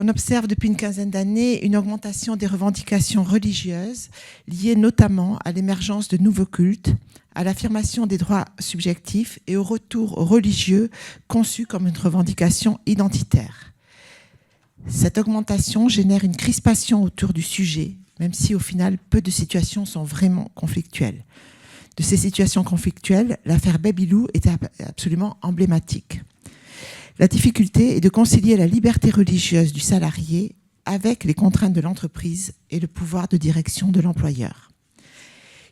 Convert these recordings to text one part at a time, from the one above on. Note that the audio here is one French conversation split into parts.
observe depuis une quinzaine d'années une augmentation des revendications religieuses liées notamment à l'émergence de nouveaux cultes, à l'affirmation des droits subjectifs et au retour religieux conçu comme une revendication identitaire. Cette augmentation génère une crispation autour du sujet, même si au final peu de situations sont vraiment conflictuelles. De ces situations conflictuelles, l'affaire Babylou était absolument emblématique. La difficulté est de concilier la liberté religieuse du salarié avec les contraintes de l'entreprise et le pouvoir de direction de l'employeur.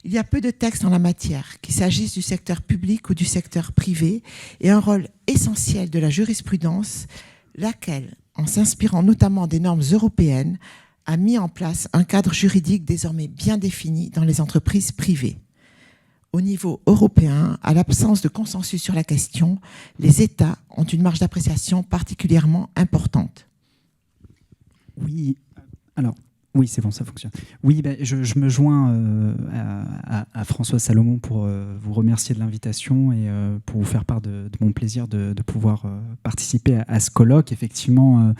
Il y a peu de textes en la matière, qu'il s'agisse du secteur public ou du secteur privé, et un rôle essentiel de la jurisprudence, laquelle, en s'inspirant notamment des normes européennes, a mis en place un cadre juridique désormais bien défini dans les entreprises privées. Au niveau européen, à l'absence de consensus sur la question, les États ont une marge d'appréciation particulièrement importante. Oui, alors, oui, c'est bon, ça fonctionne. Oui, je me joins à François Salomon pour vous remercier de l'invitation et pour vous faire part de mon plaisir de pouvoir participer à ce colloque. Effectivement,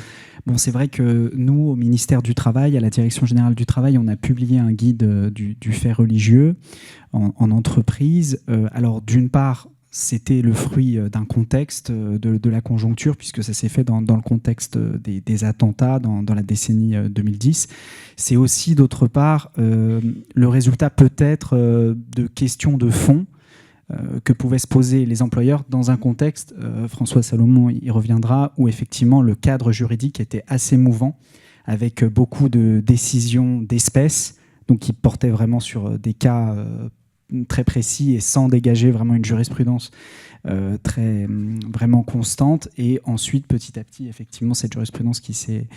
bon, c'est vrai que nous, au ministère du Travail, à la Direction générale du travail, on a publié un guide du fait religieux en entreprise. Alors, d'une part, c'était le fruit d'un contexte, de la conjoncture, puisque ça s'est fait dans le contexte des attentats dans la décennie 2010. C'est aussi, d'autre part, le résultat peut-être de questions de fond que pouvaient se poser les employeurs dans un contexte, François Salomon y reviendra, où effectivement le cadre juridique était assez mouvant, avec beaucoup de décisions d'espèce, donc qui portaient vraiment sur des cas très précis et sans dégager vraiment une jurisprudence vraiment constante. Et ensuite, petit à petit, effectivement, cette jurisprudence qui s'est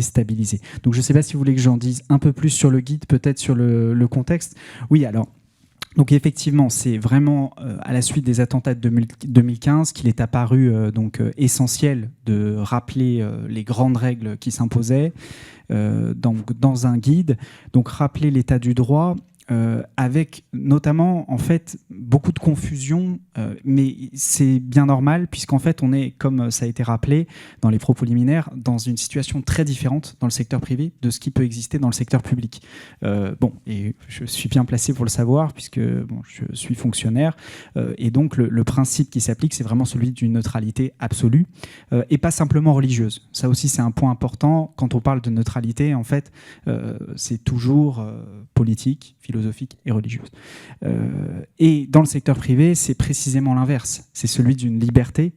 stabilisée. Donc, je ne sais pas si vous voulez que j'en dise un peu plus sur le guide, peut-être sur le contexte. Oui, alors, donc effectivement, c'est vraiment à la suite des attentats de 2015 qu'il est apparu essentiel de rappeler les grandes règles qui s'imposaient dans un guide. Donc, rappeler l'état du droit, avec notamment en fait beaucoup de confusion, mais c'est bien normal puisqu'en fait on est, comme ça a été rappelé dans les propos liminaires, dans une situation très différente dans le secteur privé de ce qui peut exister dans le secteur public. Bon, et je suis bien placé pour le savoir puisque bon, je suis fonctionnaire, et donc le principe qui s'applique, c'est vraiment celui d'une neutralité absolue et pas simplement religieuse. Ça aussi c'est un point important quand on parle de neutralité. En fait, c'est toujours politique, philosophique et religieuse. Et dans le secteur privé, c'est précisément l'inverse. C'est celui d'une liberté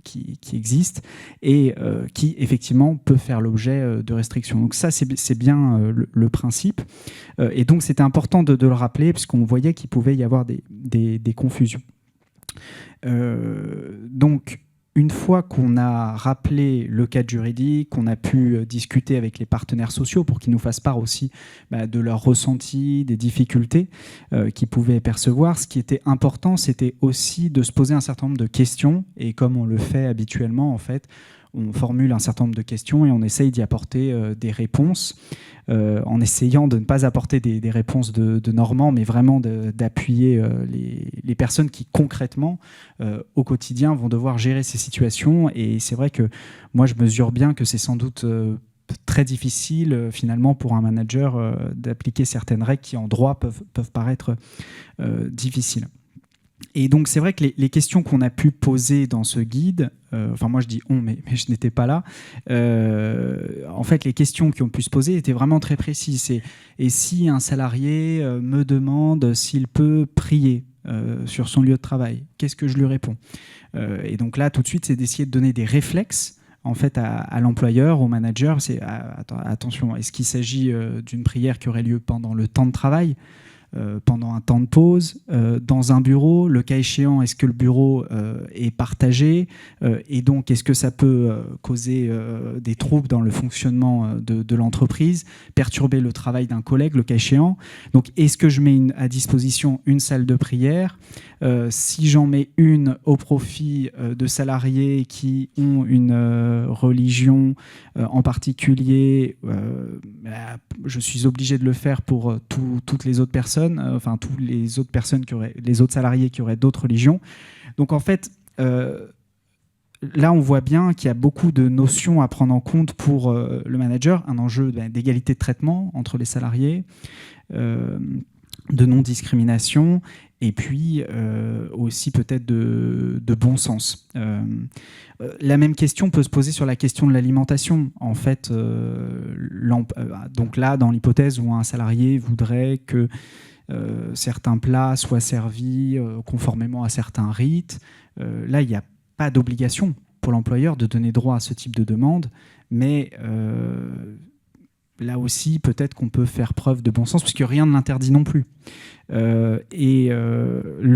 qui existe et qui, effectivement, peut faire l'objet de restrictions. Donc ça, c'est bien le principe. Et donc, c'était important de le rappeler, puisqu'on voyait qu'il pouvait y avoir des confusions. Donc, une fois qu'on a rappelé le cadre juridique, qu'on a pu discuter avec les partenaires sociaux pour qu'ils nous fassent part aussi de leurs ressentis, des difficultés qu'ils pouvaient percevoir, ce qui était important, c'était aussi de se poser un certain nombre de questions. Et comme on le fait habituellement, en fait, on formule un certain nombre de questions et on essaye d'y apporter des réponses, en essayant de ne pas apporter des réponses de Normand, mais vraiment d'appuyer les personnes qui, concrètement, au quotidien, vont devoir gérer ces situations. Et c'est vrai que moi, je mesure bien que c'est sans doute très difficile, finalement, pour un manager d'appliquer certaines règles qui, en droit, peuvent paraître difficiles. Et donc, c'est vrai que les questions qu'on a pu poser dans ce guide, enfin moi je dis on, mais je n'étais pas là, en fait les questions qui ont pu se poser étaient vraiment très précises. Et si un salarié me demande s'il peut prier sur son lieu de travail, qu'est-ce que je lui réponds? Et donc là, tout de suite, c'est d'essayer de donner des réflexes en fait à l'employeur, au manager. C'est attention, est-ce qu'il s'agit d'une prière qui aurait lieu pendant le temps de travail, pendant un temps de pause, dans un bureau, le cas échéant, est-ce que le bureau est partagé, et donc est-ce que ça peut causer des troubles dans le fonctionnement de l'entreprise, perturber le travail d'un collègue, le cas échéant. Donc est-ce que je mets à disposition une salle de prière? Si j'en mets une au profit de salariés qui ont une religion en particulier, je suis obligé de le faire pour toutes les autres personnes, enfin tous les autres personnes les autres salariés qui auraient d'autres religions. Donc en fait, là, on voit bien qu'il y a beaucoup de notions à prendre en compte pour le manager, un enjeu d'égalité de traitement entre les salariés, de non-discrimination, et puis aussi peut-être de bon sens. La même question peut se poser sur la question de l'alimentation. En fait, donc là, dans l'hypothèse où un salarié voudrait que certains plats soient servis conformément à certains rites, là, il n'y a pas d'obligation pour l'employeur de donner droit à ce type de demande, mais là aussi, peut-être qu'on peut faire preuve de bon sens, puisque rien ne l'interdit non plus. Le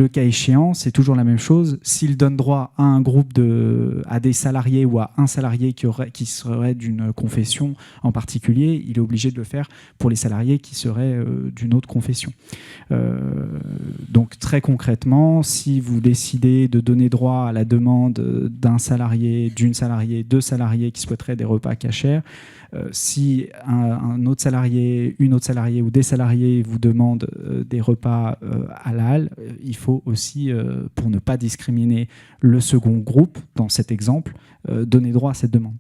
cas échéant, c'est toujours la même chose. S'il donne droit à un groupe à des salariés ou à un salarié qui serait d'une confession en particulier, il est obligé de le faire pour les salariés qui seraient d'une autre confession. Donc très concrètement, si vous décidez de donner droit à la demande d'un salarié, d'une salariée, deux salariés qui souhaiteraient des repas cachers, si un autre salarié, une autre salariée ou des salariés vous demandent des repas halal, il faut aussi, pour ne pas discriminer le second groupe, dans cet exemple, donner droit à cette demande.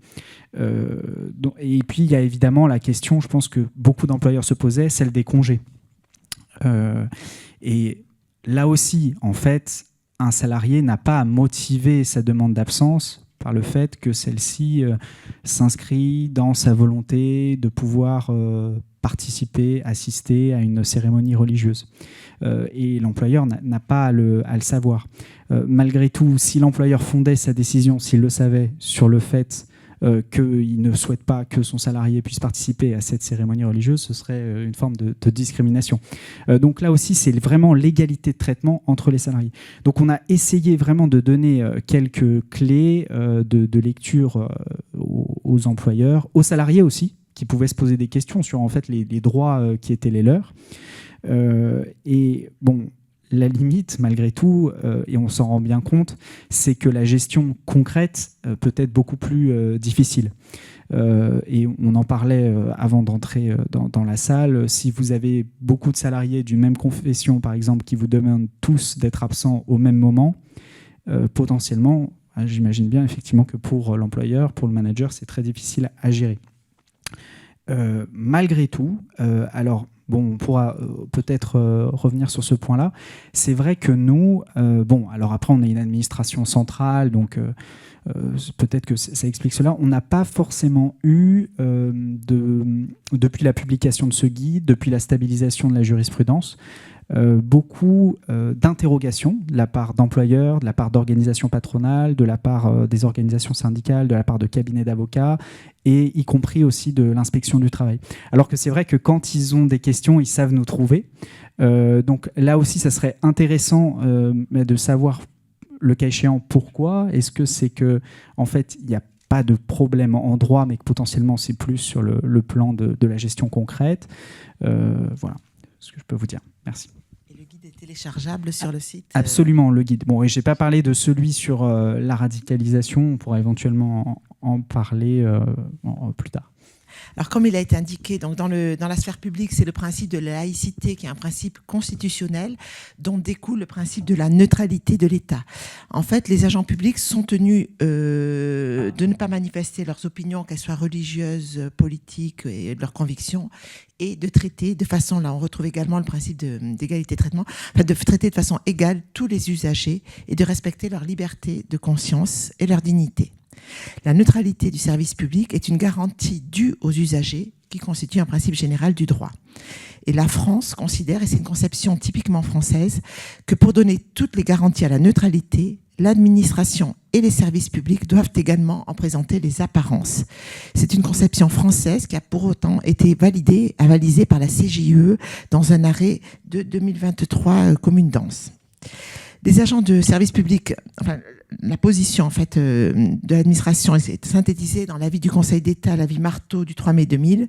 Et puis, il y a évidemment la question, je pense que beaucoup d'employeurs se posaient, celle des congés. Et là aussi, en fait, un salarié n'a pas à motiver sa demande d'absence par le fait que celle-ci s'inscrit dans sa volonté de pouvoir participer, assister à une cérémonie religieuse. Et l'employeur n'a pas à le savoir. Malgré tout, si l'employeur fondait sa décision, s'il le savait, sur le fait qu'il ne souhaite pas que son salarié puisse participer à cette cérémonie religieuse, ce serait une forme de discrimination. Donc là aussi, c'est vraiment l'égalité de traitement entre les salariés. Donc on a essayé vraiment de donner quelques clés de lecture aux employeurs, aux salariés aussi, qui pouvaient se poser des questions sur en fait les droits qui étaient les leurs. Et bon, la limite, malgré tout, et on s'en rend bien compte, c'est que la gestion concrète peut être beaucoup plus difficile. Et on en parlait avant d'entrer dans la salle. Si vous avez beaucoup de salariés d'une même confession, par exemple, qui vous demandent tous d'être absents au même moment, potentiellement, j'imagine bien effectivement que pour l'employeur, pour le manager, c'est très difficile à gérer. Malgré tout, alors... Bon, on pourra peut-être revenir sur ce point-là. C'est vrai que nous, alors après, on a une administration centrale, donc peut-être que ça explique cela. On n'a pas forcément eu, depuis la publication de ce guide, depuis la stabilisation de la jurisprudence, beaucoup d'interrogations de la part d'employeurs, de la part d'organisations patronales, de la part des organisations syndicales, de la part de cabinets d'avocats, et y compris aussi de l'inspection du travail. Alors que c'est vrai que quand ils ont des questions, ils savent nous trouver. Donc là aussi, ça serait intéressant de savoir, le cas échéant, pourquoi. Est-ce que c'est que, en fait, il n'y a pas de problème en droit, mais que potentiellement c'est plus sur le plan de la gestion concrète. Voilà ce que je peux vous dire. Merci. Et le guide est téléchargeable sur le site Absolument, le guide. Bon, et je n'ai pas parlé de celui sur la radicalisation. On pourra éventuellement en parler plus tard. Alors, comme il a été indiqué, donc dans la sphère publique, c'est le principe de la laïcité qui est un principe constitutionnel dont découle le principe de la neutralité de l'État. En fait, les agents publics sont tenus de ne pas manifester leurs opinions, qu'elles soient religieuses, politiques et de leurs convictions, et de traiter de façon, là on retrouve également le principe d'égalité de traitement, de traiter de façon égale tous les usagers et de respecter leur liberté de conscience et leur dignité. La neutralité du service public est une garantie due aux usagers qui constitue un principe général du droit. Et la France considère, et c'est une conception typiquement française, que pour donner toutes les garanties à la neutralité, l'administration et les services publics doivent également en présenter les apparences. C'est une conception française qui a pour autant été avalisée par la CJUE dans un arrêt de 2023 commune dense. Les agents de service public, la position en fait de l'administration est synthétisée dans l'avis du Conseil d'État, l'avis Marteau du 3 mai 2000.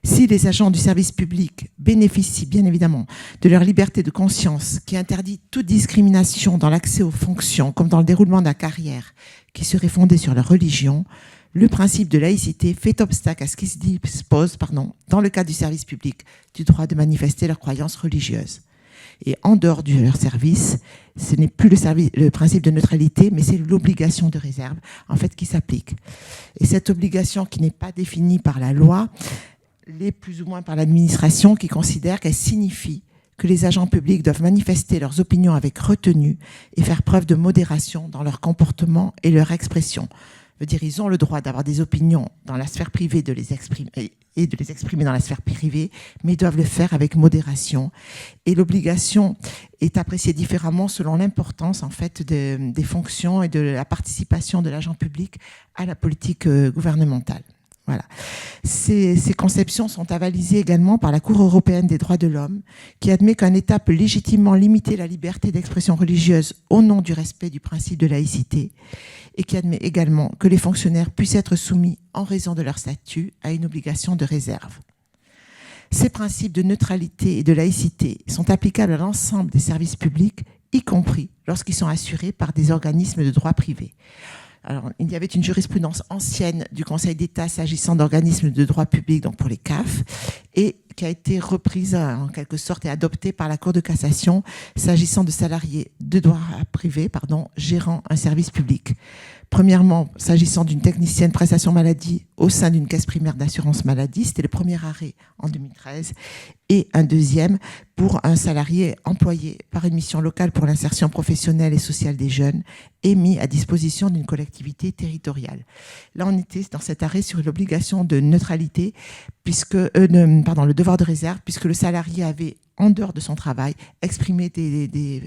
Si les agents du service public bénéficient bien évidemment de leur liberté de conscience qui interdit toute discrimination dans l'accès aux fonctions comme dans le déroulement de la carrière qui serait fondée sur leur religion, le principe de laïcité fait obstacle à ce qui se dispose, dans le cadre du service public, du droit de manifester leurs croyances religieuses. Et en dehors de leur service, ce n'est plus le principe de neutralité, mais c'est l'obligation de réserve, en fait, qui s'applique. Et cette obligation qui n'est pas définie par la loi, l'est plus ou moins par l'administration, qui considère qu'elle signifie que les agents publics doivent manifester leurs opinions avec retenue et faire preuve de modération dans leur comportement et leur expression. Je veux dire, ils ont le droit d'avoir des opinions dans la sphère privée et de les exprimer dans la sphère privée, mais ils doivent le faire avec modération. Et l'obligation est appréciée différemment selon l'importance en fait des fonctions et de la participation de l'agent public à la politique gouvernementale. Voilà. Ces conceptions sont avalisées également par la Cour européenne des droits de l'homme, qui admet qu'un État peut légitimement limiter la liberté d'expression religieuse au nom du respect du principe de laïcité, et qui admet également que les fonctionnaires puissent être soumis, en raison de leur statut, à une obligation de réserve. Ces principes de neutralité et de laïcité sont applicables à l'ensemble des services publics, y compris lorsqu'ils sont assurés par des organismes de droit privé. Alors, il y avait une jurisprudence ancienne du Conseil d'État s'agissant d'organismes de droit public, donc pour les CAF, et qui a été reprise en quelque sorte et adoptée par la Cour de cassation s'agissant de salariés de droit privé, gérant un service public. Premièrement, s'agissant d'une technicienne prestation maladie au sein d'une caisse primaire d'assurance maladie, c'était le premier arrêt en 2013, et un deuxième pour un salarié employé par une mission locale pour l'insertion professionnelle et sociale des jeunes et mis à disposition d'une collectivité territoriale. Là, on était dans cet arrêt sur l'obligation de neutralité, le devoir de réserve, puisque le salarié avait, en dehors de son travail, exprimé des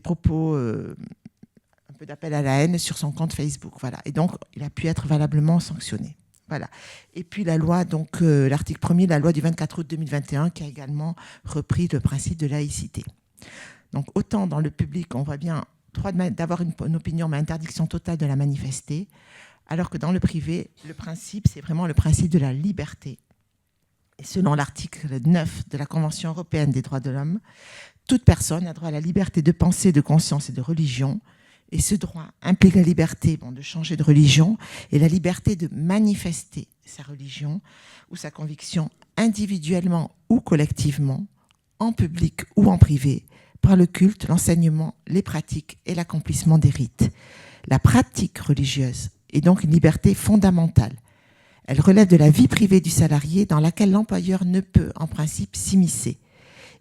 propos un peu d'appel à la haine sur son compte Facebook. Voilà. Et donc, il a pu être valablement sanctionné. Voilà. Et puis la loi, l'article 1er, la loi du 24 août 2021, qui a également repris le principe de laïcité. Donc, autant dans le public, on voit bien droit d'avoir une opinion, mais interdiction totale de la manifester, alors que dans le privé, le principe, c'est vraiment le principe de la liberté. Et selon l'article 9 de la Convention européenne des droits de l'homme, toute personne a droit à la liberté de pensée, de conscience et de religion. Et ce droit implique la liberté de changer de religion et la liberté de manifester sa religion ou sa conviction individuellement ou collectivement, en public ou en privé, par le culte, l'enseignement, les pratiques et l'accomplissement des rites. La pratique religieuse est donc une liberté fondamentale. Elle relève de la vie privée du salarié dans laquelle l'employeur ne peut, en principe, s'immiscer.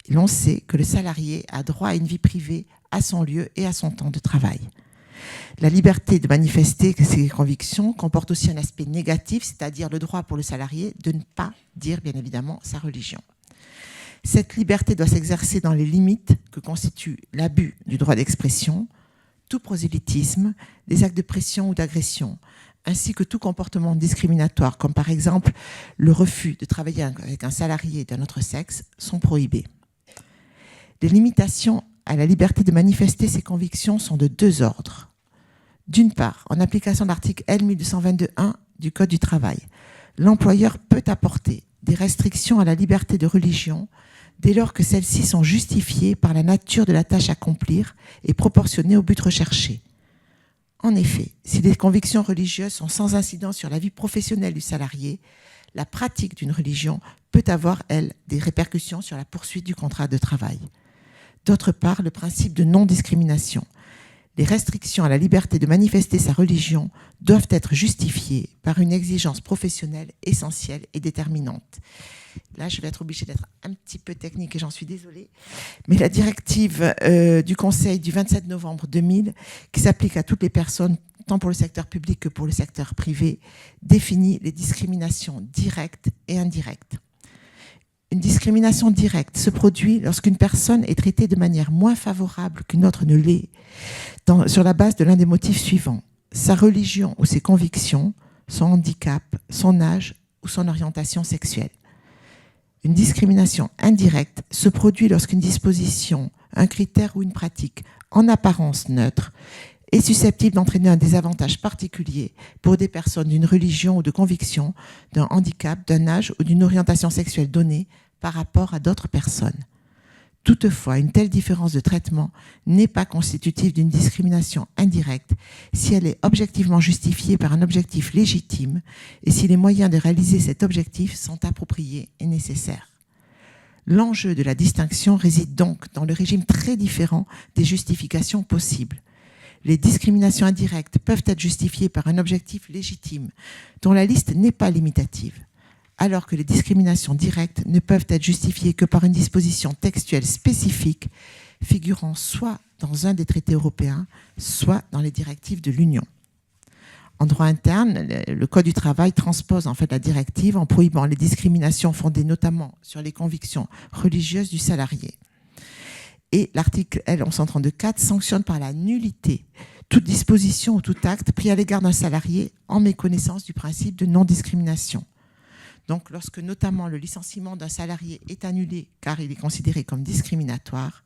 Et l'on sait que le salarié a droit à une vie privée à son lieu et à son temps de travail. La liberté de manifester ses convictions comporte aussi un aspect négatif, c'est-à-dire le droit pour le salarié de ne pas dire, bien évidemment, sa religion. Cette liberté doit s'exercer dans les limites que constituent l'abus du droit d'expression, tout prosélytisme, les actes de pression ou d'agression, ainsi que tout comportement discriminatoire, comme par exemple le refus de travailler avec un salarié d'un autre sexe, sont prohibés. Les limitations à la liberté de manifester ses convictions sont de deux ordres. D'une part, en application de l'article L. 1222-1 du Code du travail, l'employeur peut apporter des restrictions à la liberté de religion dès lors que celles-ci sont justifiées par la nature de la tâche à accomplir et proportionnées au but recherché. En effet, si les convictions religieuses sont sans incidence sur la vie professionnelle du salarié, la pratique d'une religion peut avoir, elle, des répercussions sur la poursuite du contrat de travail. D'autre part, le principe de non-discrimination. Les restrictions à la liberté de manifester sa religion doivent être justifiées par une exigence professionnelle essentielle et déterminante. Là, je vais être obligée d'être un petit peu technique et j'en suis désolée. Mais la directive du Conseil du 27 novembre 2000, qui s'applique à toutes les personnes, tant pour le secteur public que pour le secteur privé, définit les discriminations directes et indirectes. Une discrimination directe se produit lorsqu'une personne est traitée de manière moins favorable qu'une autre ne l'est, sur la base de l'un des motifs suivants: sa religion ou ses convictions, son handicap, son âge ou son orientation sexuelle. Une discrimination indirecte se produit lorsqu'une disposition, un critère ou une pratique, en apparence neutre, est susceptible d'entraîner un désavantage particulier pour des personnes d'une religion ou de conviction, d'un handicap, d'un âge ou d'une orientation sexuelle donnée par rapport à d'autres personnes. Toutefois, une telle différence de traitement n'est pas constitutive d'une discrimination indirecte si elle est objectivement justifiée par un objectif légitime et si les moyens de réaliser cet objectif sont appropriés et nécessaires. L'enjeu de la distinction réside donc dans le régime très différent des justifications possibles. Les discriminations indirectes peuvent être justifiées par un objectif légitime, dont la liste n'est pas limitative, alors que les discriminations directes ne peuvent être justifiées que par une disposition textuelle spécifique figurant soit dans un des traités européens, soit dans les directives de l'Union. En droit interne, le Code du travail transpose en fait la directive en prohibant les discriminations fondées notamment sur les convictions religieuses du salarié. Et l'article L. 1132-4 sanctionne par la nullité toute disposition ou tout acte pris à l'égard d'un salarié en méconnaissance du principe de non-discrimination. Donc, lorsque notamment le licenciement d'un salarié est annulé car il est considéré comme discriminatoire,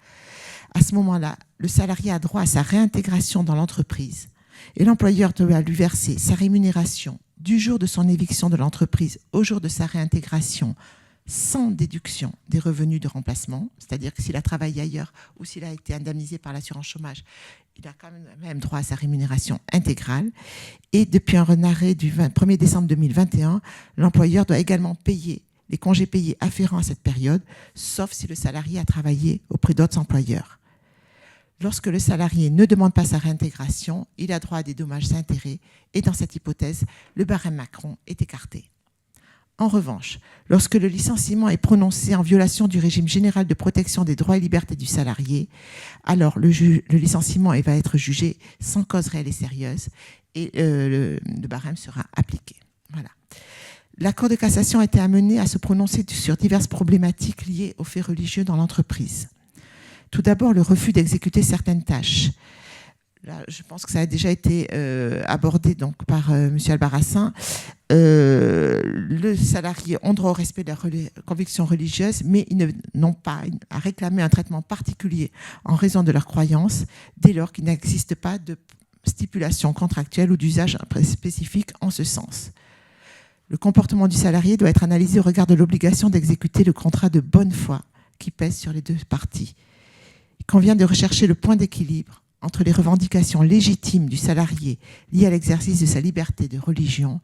à ce moment-là, le salarié a droit à sa réintégration dans l'entreprise et l'employeur doit lui verser sa rémunération du jour de son éviction de l'entreprise au jour de sa réintégration sans déduction des revenus de remplacement, c'est-à-dire que s'il a travaillé ailleurs ou s'il a été indemnisé par l'assurance chômage, il a quand même droit à sa rémunération intégrale. Et depuis un arrêt du 1er décembre 2021, l'employeur doit également payer les congés payés afférents à cette période, sauf si le salarié a travaillé auprès d'autres employeurs. Lorsque le salarié ne demande pas sa réintégration, il a droit à des dommages et intérêts et dans cette hypothèse, le barème Macron est écarté. En revanche, lorsque le licenciement est prononcé en violation du régime général de protection des droits et libertés du salarié, alors le licenciement va être jugé sans cause réelle et sérieuse et le barème sera appliqué. Voilà. La Cour de cassation a été amenée à se prononcer sur diverses problématiques liées aux faits religieux dans l'entreprise. Tout d'abord, le refus d'exécuter certaines tâches. Là, je pense que ça a déjà été abordé donc, par M. Albarracin. Le salarié ont droit au respect de leurs convictions religieuses, mais ils n'ont pas à réclamer un traitement particulier en raison de leurs croyances, dès lors qu'il n'existe pas de stipulation contractuelle ou d'usage spécifique en ce sens. Le comportement du salarié doit être analysé au regard de l'obligation d'exécuter le contrat de bonne foi qui pèse sur les deux parties. Il convient de rechercher le point d'équilibre entre les revendications légitimes du salarié liées à l'exercice de sa liberté de religion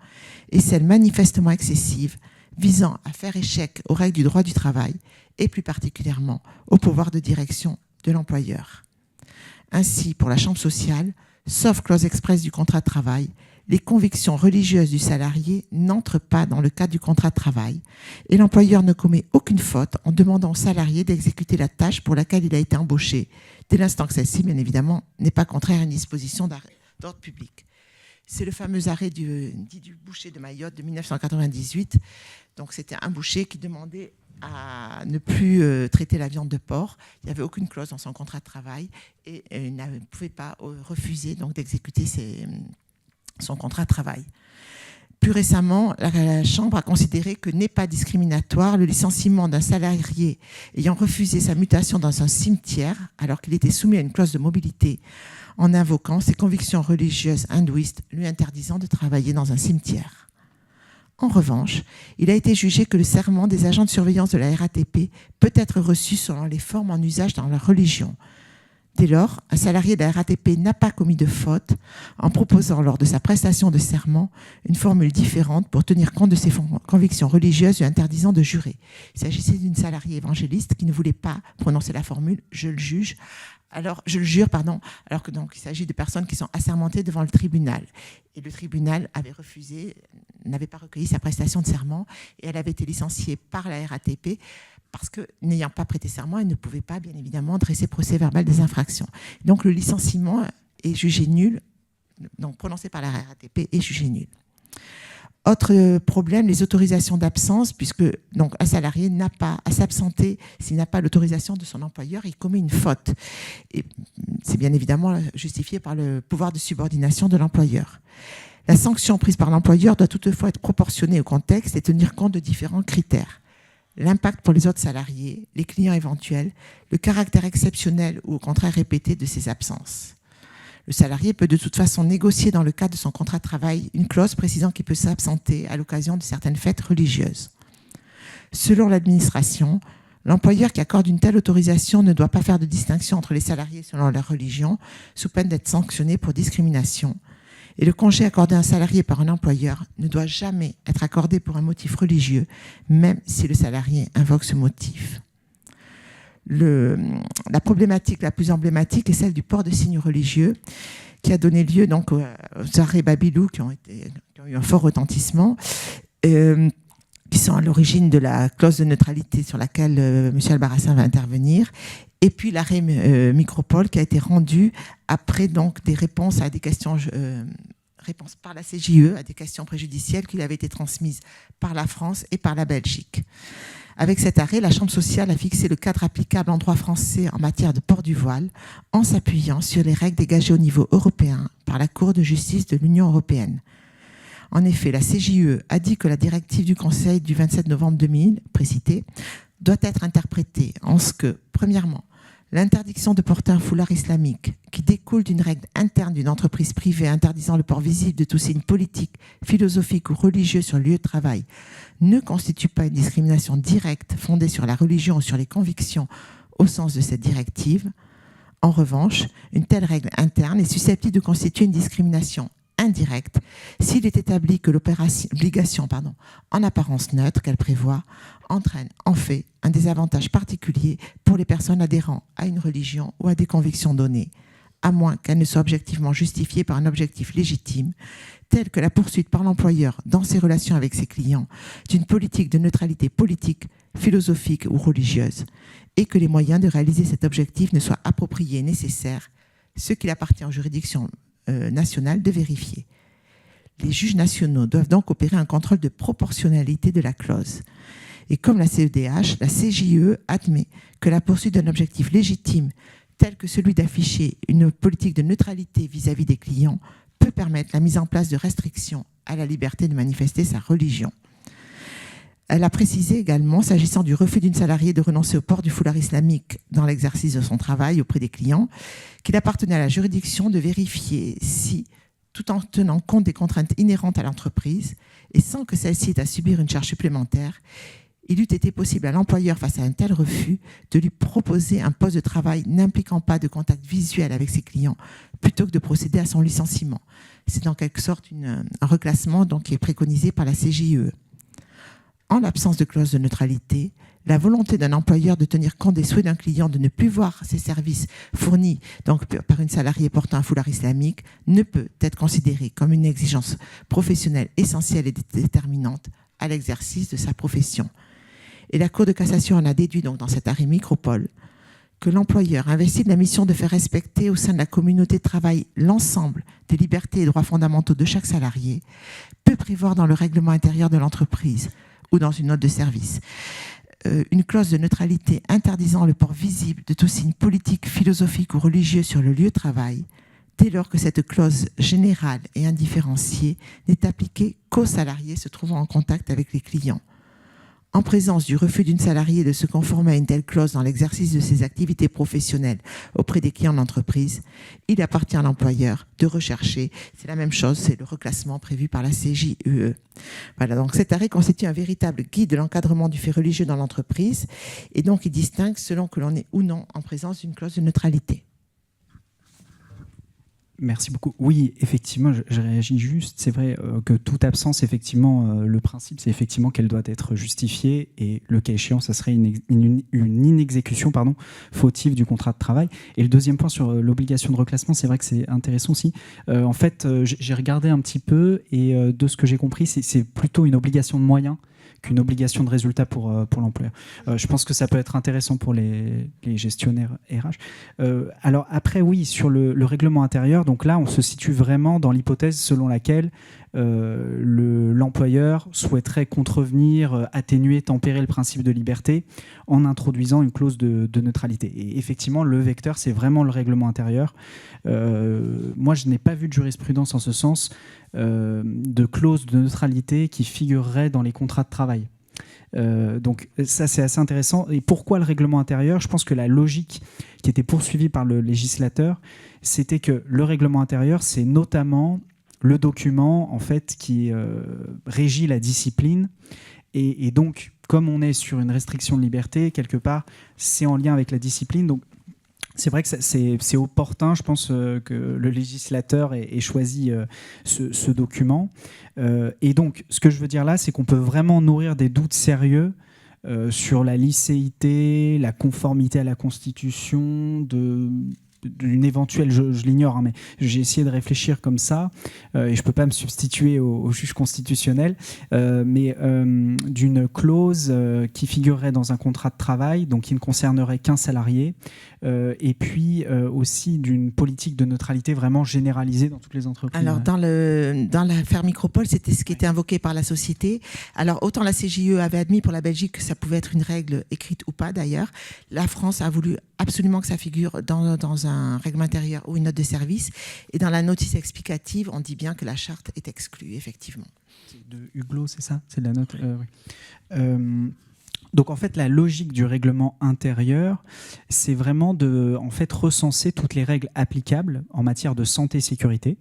et celles manifestement excessives visant à faire échec aux règles du droit du travail et plus particulièrement au pouvoir de direction de l'employeur. Ainsi, pour la chambre sociale, sauf clause expresse du contrat de travail, les convictions religieuses du salarié n'entrent pas dans le cadre du contrat de travail et l'employeur ne commet aucune faute en demandant au salarié d'exécuter la tâche pour laquelle il a été embauché, dès l'instant que celle-ci, bien évidemment, n'est pas contraire à une disposition d'ordre public. C'est le fameux arrêt du boucher de Mayotte de 1998. Donc, c'était un boucher qui demandait à ne plus traiter la viande de porc. Il n'y avait aucune clause dans son contrat de travail et il ne pouvait pas refuser donc, d'exécuter son contrat de travail. Plus récemment, la Chambre a considéré que n'est pas discriminatoire le licenciement d'un salarié ayant refusé sa mutation dans un cimetière alors qu'il était soumis à une clause de mobilité en invoquant ses convictions religieuses hindouistes lui interdisant de travailler dans un cimetière. En revanche, il a été jugé que le serment des agents de surveillance de la RATP peut être reçu selon les formes en usage dans leur religion. Dès lors, un salarié de la RATP n'a pas commis de faute en proposant lors de sa prestation de serment une formule différente pour tenir compte de ses convictions religieuses lui interdisant de jurer. Il s'agissait d'une salariée évangéliste qui ne voulait pas prononcer la formule « je le jure », alors que donc il s'agit de personnes qui sont assermentées devant le tribunal. Et le tribunal avait refusé, n'avait pas recueilli sa prestation de serment et elle avait été licenciée par la RATP parce que, n'ayant pas prêté serment, elle ne pouvait pas, bien évidemment, dresser procès verbal des infractions. Donc, le licenciement est jugé nul, donc prononcé par la RATP est jugé nul. Autre problème, les autorisations d'absence, puisque donc, un salarié n'a pas à s'absenter s'il n'a pas l'autorisation de son employeur, il commet une faute. Et c'est bien évidemment justifié par le pouvoir de subordination de l'employeur. La sanction prise par l'employeur doit toutefois être proportionnée au contexte et tenir compte de différents critères. L'impact pour les autres salariés, les clients éventuels, le caractère exceptionnel ou au contraire répété de ces absences. Le salarié peut de toute façon négocier dans le cadre de son contrat de travail une clause précisant qu'il peut s'absenter à l'occasion de certaines fêtes religieuses. Selon l'administration, l'employeur qui accorde une telle autorisation ne doit pas faire de distinction entre les salariés selon leur religion, sous peine d'être sanctionné pour discrimination. Et le congé accordé à un salarié par un employeur ne doit jamais être accordé pour un motif religieux, même si le salarié invoque ce motif. La problématique la plus emblématique est celle du port de signes religieux, qui a donné lieu donc aux arrêts Babilou qui ont eu un fort retentissement, qui sont à l'origine de la clause de neutralité sur laquelle M. Albarracin va intervenir, et puis l'arrêt Micropole qui a été rendu après donc des réponses à des questions réponses par la CJUE à des questions préjudicielles qui lui avaient été transmises par la France et par la Belgique. Avec cet arrêt, la Chambre sociale a fixé le cadre applicable en droit français en matière de port du voile en s'appuyant sur les règles dégagées au niveau européen par la Cour de justice de l'Union européenne. En effet, la CJUE a dit que la directive du Conseil du 27 novembre 2000, précitée, doit être interprétée en ce que, premièrement, l'interdiction de porter un foulard islamique, qui découle d'une règle interne d'une entreprise privée interdisant le port visible de tout signe politique, philosophique ou religieux sur le lieu de travail, ne constitue pas une discrimination directe fondée sur la religion ou sur les convictions au sens de cette directive. En revanche, une telle règle interne est susceptible de constituer une discrimination indirecte s'il est établi que l'obligation en apparence neutre qu'elle prévoit entraîne en fait un désavantage particulier pour les personnes adhérant à une religion ou à des convictions données, à moins qu'elle ne soit objectivement justifiée par un objectif légitime, tel que la poursuite par l'employeur dans ses relations avec ses clients d'une politique de neutralité politique, philosophique ou religieuse, et que les moyens de réaliser cet objectif ne soient appropriés et nécessaires, ce qu'il appartient aux juridictions nationales de vérifier. Les juges nationaux doivent donc opérer un contrôle de proportionnalité de la clause. Et comme la CEDH, la CJUE admet que la poursuite d'un objectif légitime, tel que celui d'afficher une politique de neutralité vis-à-vis des clients, peut permettre la mise en place de restrictions à la liberté de manifester sa religion. Elle a précisé également, s'agissant du refus d'une salariée de renoncer au port du foulard islamique dans l'exercice de son travail auprès des clients, qu'il appartenait à la juridiction de vérifier si, tout en tenant compte des contraintes inhérentes à l'entreprise et sans que celle-ci ait à subir une charge supplémentaire, il eût été possible à l'employeur, face à un tel refus, de lui proposer un poste de travail n'impliquant pas de contact visuel avec ses clients, plutôt que de procéder à son licenciement. C'est en quelque sorte un reclassement donc, qui est préconisé par la CJUE. En l'absence de clause de neutralité, la volonté d'un employeur de tenir compte des souhaits d'un client de ne plus voir ses services fournis donc, par une salariée portant un foulard islamique ne peut être considérée comme une exigence professionnelle essentielle et déterminante à l'exercice de sa profession. Et la Cour de cassation en a déduit donc dans cet arrêt Micropole que l'employeur investi de la mission de faire respecter au sein de la communauté de travail l'ensemble des libertés et droits fondamentaux de chaque salarié peut prévoir dans le règlement intérieur de l'entreprise ou dans une note de service une clause de neutralité interdisant le port visible de tout signe politique, philosophique ou religieux sur le lieu de travail, dès lors que cette clause générale et indifférenciée n'est appliquée qu'aux salariés se trouvant en contact avec les clients. En présence du refus d'une salariée de se conformer à une telle clause dans l'exercice de ses activités professionnelles auprès des clients d'entreprise, il appartient à l'employeur de rechercher, c'est la même chose, c'est le reclassement prévu par la CJUE. Voilà, donc cet arrêt constitue un véritable guide de l'encadrement du fait religieux dans l'entreprise et donc il distingue selon que l'on est ou non en présence d'une clause de neutralité. Merci beaucoup. Oui, effectivement, je réagis juste. C'est vrai que toute absence, effectivement, le principe, c'est effectivement qu'elle doit être justifiée et le cas échéant, ça serait une inexécution fautive du contrat de travail. Et le deuxième point sur l'obligation de reclassement, c'est vrai que c'est intéressant aussi. En fait, j'ai regardé un petit peu et de ce que j'ai compris, c'est plutôt une obligation de moyens qu'une obligation de résultat pour l'employeur. Je pense que ça peut être intéressant pour les gestionnaires RH. Alors après, oui, sur le règlement intérieur, donc là, on se situe vraiment dans l'hypothèse selon laquelle l'employeur souhaiterait contrevenir, atténuer, tempérer le principe de liberté en introduisant une clause de neutralité. Et effectivement, le vecteur, c'est vraiment le règlement intérieur. Moi, je n'ai pas vu de jurisprudence en ce sens de clause de neutralité qui figurerait dans les contrats de travail. Donc ça, c'est assez intéressant. Et pourquoi le règlement intérieur ? Je pense que la logique qui était poursuivie par le législateur, c'était que le règlement intérieur, c'est notamment le document en fait qui régit la discipline et donc comme on est sur une restriction de liberté quelque part c'est en lien avec la discipline, donc c'est vrai que c'est opportun, je pense, que le législateur ait choisi ce document. Et donc, ce que je veux dire là, c'est qu'on peut vraiment nourrir des doutes sérieux sur la licéité, la conformité à la Constitution, d'une éventuelle, je l'ignore, hein, mais j'ai essayé de réfléchir comme ça, et je ne peux pas me substituer au juge constitutionnel, mais d'une clause qui figurerait dans un contrat de travail, donc qui ne concernerait qu'un salarié, et puis aussi d'une politique de neutralité vraiment généralisée dans toutes les entreprises. Alors, dans l'affaire Micropole, c'était ce qui était invoqué par la société. Alors, autant la CJUE avait admis pour la Belgique que ça pouvait être une règle écrite ou pas, d'ailleurs. La France a voulu absolument que ça figure dans un règlement intérieur ou une note de service. Et dans la notice explicative, on dit bien que la charte est exclue, effectivement. C'est de Huglot, c'est ça? C'est de la note oui. Donc en fait, la logique du règlement intérieur, c'est vraiment de recenser toutes les règles applicables en matière de santé et sécurité.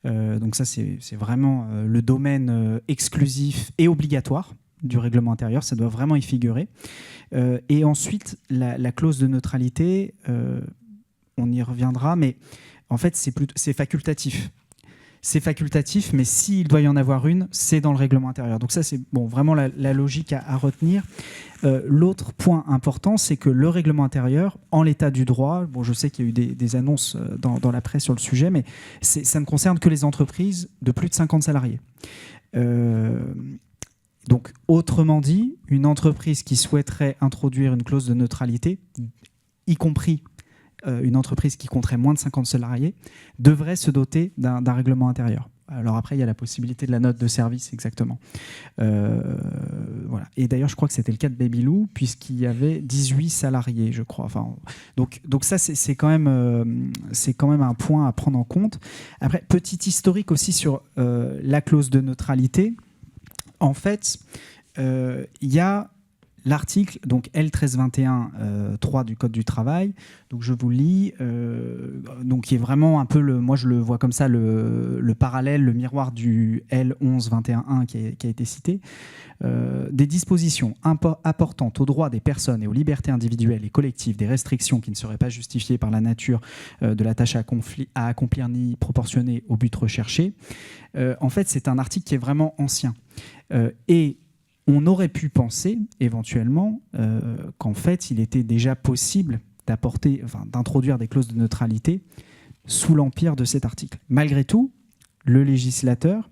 Donc ça, c'est vraiment le domaine exclusif et obligatoire du règlement intérieur. Ça doit vraiment y figurer. Et ensuite, la clause de neutralité, on y reviendra, mais en fait, c'est facultatif. C'est facultatif, mais s'il doit y en avoir une, c'est dans le règlement intérieur. Donc ça, c'est vraiment la logique à retenir. L'autre point important, c'est que le règlement intérieur, en l'état du droit, je sais qu'il y a eu des annonces dans la presse sur le sujet, mais ça ne concerne que les entreprises de plus de 50 salariés. Donc, autrement dit, une entreprise qui souhaiterait introduire une clause de neutralité, y compris une entreprise qui compterait moins de 50 salariés, devrait se doter d'un règlement intérieur. Alors après, il y a la possibilité de la note de service, exactement. Voilà. Et d'ailleurs, je crois que c'était le cas de Babylou, puisqu'il y avait 18 salariés, je crois. Enfin, donc ça, c'est quand même un point à prendre en compte. Après, petit historique aussi sur la clause de neutralité. En fait, il y a l'article donc L1321-3 du Code du travail, donc je vous lis, donc qui est vraiment un peu moi je le vois comme ça, le parallèle, le miroir du L1121-1 qui a été cité. Des dispositions apportant aux droits des personnes et aux libertés individuelles et collectives des restrictions qui ne seraient pas justifiées par la nature de la tâche à accomplir ni proportionnées au but recherché. En fait, c'est un article qui est vraiment ancien. Et on aurait pu penser éventuellement qu'en fait, il était déjà possible d'introduire des clauses de neutralité sous l'empire de cet article. Malgré tout, le législateur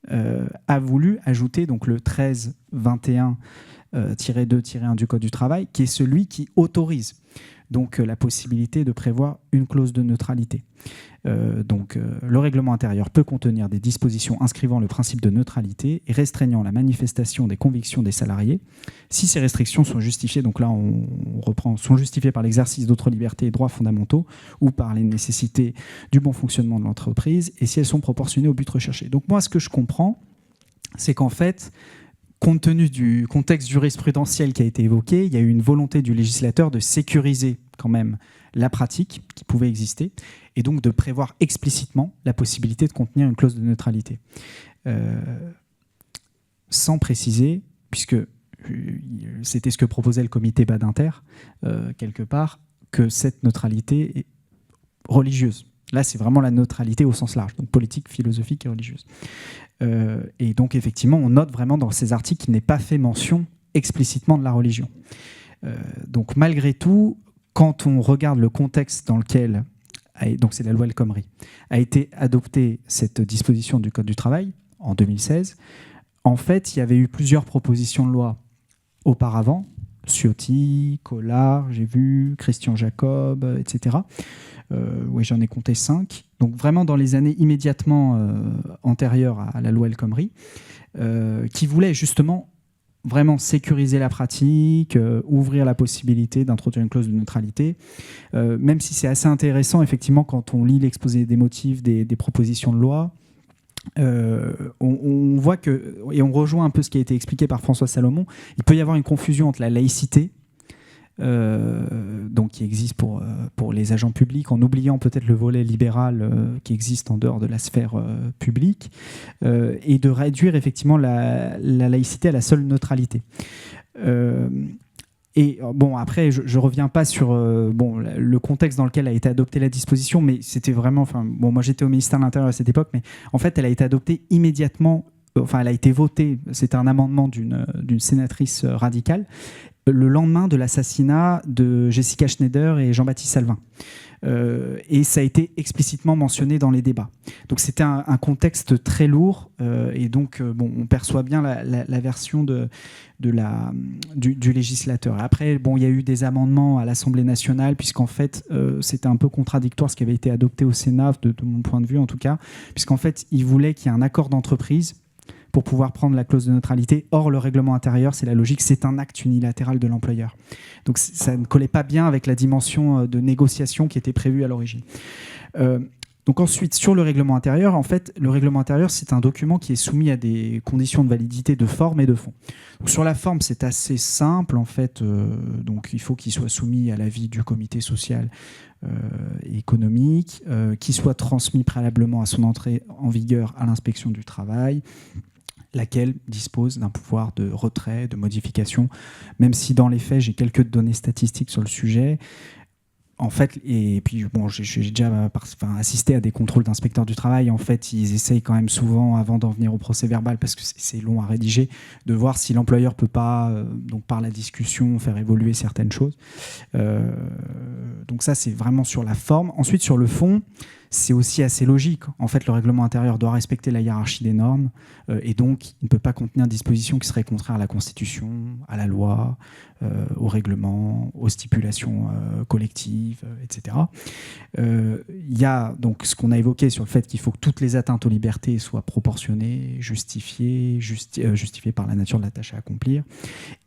a voulu ajouter donc le 1321-2-1 du Code du travail, qui est celui qui autorise donc la possibilité de prévoir une clause de neutralité. Le règlement intérieur peut contenir des dispositions inscrivant le principe de neutralité et restreignant la manifestation des convictions des salariés si ces restrictions sont justifiées, donc là on reprend, sont justifiées par l'exercice d'autres libertés et droits fondamentaux ou par les nécessités du bon fonctionnement de l'entreprise et si elles sont proportionnées au but recherché. Donc moi, ce que je comprends, c'est qu'en fait, compte tenu du contexte jurisprudentiel qui a été évoqué, il y a eu une volonté du législateur de sécuriser quand même la pratique qui pouvait exister et donc de prévoir explicitement la possibilité de contenir une clause de neutralité. Sans préciser, puisque c'était ce que proposait le comité Badinter, quelque part, que cette neutralité est religieuse. Là, c'est vraiment la neutralité au sens large, donc politique, philosophique et religieuse. Et donc, effectivement, on note vraiment dans ces articles qu'il n'est pas fait mention explicitement de la religion. Donc, malgré tout, quand on regarde le contexte dans lequel, donc c'est la loi El Khomri, a été adoptée cette disposition du Code du travail en 2016, en fait, il y avait eu plusieurs propositions de loi auparavant, Ciotti, Collard, j'ai vu, Christian Jacob, etc. Oui, j'en ai compté 5. Donc vraiment dans les années immédiatement antérieures à la loi El Khomri, qui voulaient justement vraiment sécuriser la pratique, ouvrir la possibilité d'introduire une clause de neutralité, même si c'est assez intéressant, effectivement, quand on lit l'exposé des motifs des propositions de loi, on voit que, et on rejoint un peu ce qui a été expliqué par François Salomon, il peut y avoir une confusion entre la laïcité, donc qui existe pour les agents publics, en oubliant peut-être le volet libéral qui existe en dehors de la sphère publique, et de réduire effectivement la laïcité à la seule neutralité. Et bon, après, je ne reviens pas sur le contexte dans lequel a été adoptée la disposition, mais c'était vraiment... moi j'étais au ministère de l'Intérieur à cette époque, mais en fait elle a été adoptée immédiatement elle a été votée, c'était un amendement d'une sénatrice radicale, le lendemain de l'assassinat de Jessica Schneider et Jean-Baptiste Salvin. Et ça a été explicitement mentionné dans les débats. Donc c'était un contexte très lourd, et donc on perçoit bien la version du législateur. Après, il y a eu des amendements à l'Assemblée nationale, puisqu'en fait c'était un peu contradictoire ce qui avait été adopté au Sénat, de mon point de vue en tout cas, puisqu'en fait ils voulaient qu'il y ait un accord d'entreprise pour pouvoir prendre la clause de neutralité. Or, le règlement intérieur, c'est la logique, c'est un acte unilatéral de l'employeur. Donc ça ne collait pas bien avec la dimension de négociation qui était prévue à l'origine. Donc ensuite, sur le règlement intérieur, en fait, le règlement intérieur, c'est un document qui est soumis à des conditions de validité de forme et de fond. Donc, sur la forme, c'est assez simple, en fait. Donc il faut qu'il soit soumis à l'avis du comité social et économique, qu'il soit transmis préalablement à son entrée en vigueur à l'inspection du travail, laquelle dispose d'un pouvoir de retrait, de modification, même si dans les faits, j'ai quelques données statistiques sur le sujet. En fait, et puis j'ai déjà assisté à des contrôles d'inspecteurs du travail. En fait, ils essayent quand même souvent, avant d'en venir au procès verbal, parce que c'est long à rédiger, de voir si l'employeur peut pas, donc par la discussion, faire évoluer certaines choses. Donc ça, c'est vraiment sur la forme. Ensuite, sur le fond, c'est aussi assez logique. En fait, le règlement intérieur doit respecter la hiérarchie des normes, et donc il ne peut pas contenir des dispositions qui seraient contraires à la Constitution, à la loi, au règlement, aux stipulations collectives, etc. Il y a donc ce qu'on a évoqué sur le fait qu'il faut que toutes les atteintes aux libertés soient proportionnées, justifiées par la nature de la tâche à accomplir.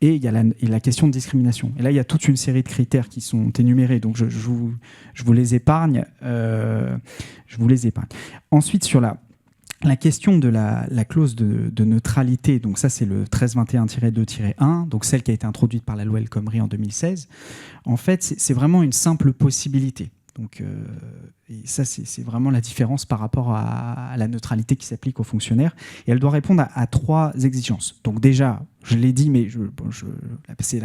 Et il y a la question de discrimination. Et là, il y a toute une série de critères qui sont énumérés, donc je vous les épargne. Ensuite, sur la question de la clause de neutralité, donc ça c'est le 1321-2-1, donc celle qui a été introduite par la loi El Khomri en 2016, en fait c'est vraiment une simple possibilité. Donc, et ça c'est vraiment la différence par rapport à la neutralité qui s'applique aux fonctionnaires, et elle doit répondre à 3 exigences. Donc déjà, je l'ai dit, mais c'est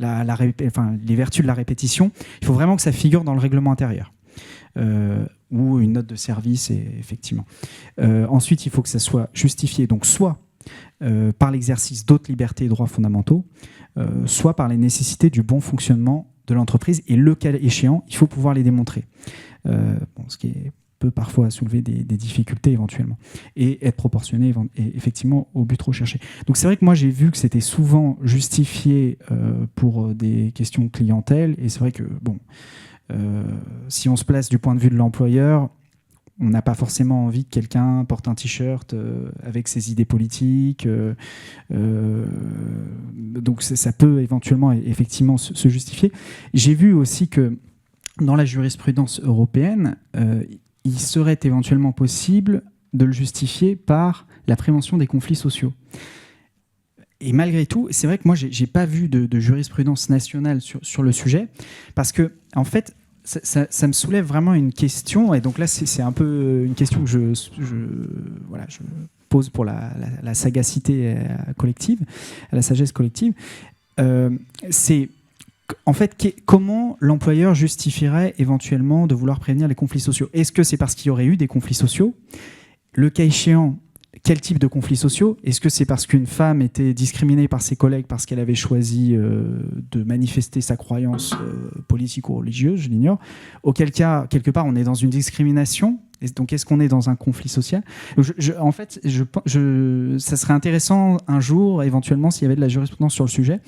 les vertus de la répétition. Il faut vraiment que ça figure dans le règlement intérieur. Ou une note de service, effectivement. Ensuite, il faut que ça soit justifié, donc soit par l'exercice d'autres libertés et droits fondamentaux, soit par les nécessités du bon fonctionnement de l'entreprise, et le cas échéant, il faut pouvoir les démontrer. Ce qui peut parfois soulever des difficultés éventuellement, et être proportionné effectivement au but recherché. Donc c'est vrai que moi j'ai vu que c'était souvent justifié pour des questions de clientèle, et c'est vrai que si on se place du point de vue de l'employeur, on n'a pas forcément envie que quelqu'un porte un t-shirt avec ses idées politiques. Donc ça peut éventuellement effectivement se justifier. J'ai vu aussi que dans la jurisprudence européenne, il serait éventuellement possible de le justifier par la prévention des conflits sociaux. Et malgré tout, c'est vrai que moi, j'ai pas vu de jurisprudence nationale sur le sujet, parce que, en fait, ça me soulève vraiment une question, et donc là, c'est un peu une question que je pose pour la sagacité collective, la sagesse collective. C'est, en fait, comment l'employeur justifierait éventuellement de vouloir prévenir les conflits sociaux ? Est-ce que c'est parce qu'il y aurait eu des conflits sociaux ? Le cas échéant, quel type de conflits sociaux ? Est-ce que c'est parce qu'une femme était discriminée par ses collègues parce qu'elle avait choisi de manifester sa croyance politique ou religieuse ? Je l'ignore. Auquel cas, quelque part, on est dans une discrimination. Et donc, est-ce qu'on est dans un conflit social ? En fait, ça serait intéressant un jour, éventuellement, s'il y avait de la jurisprudence sur le sujet.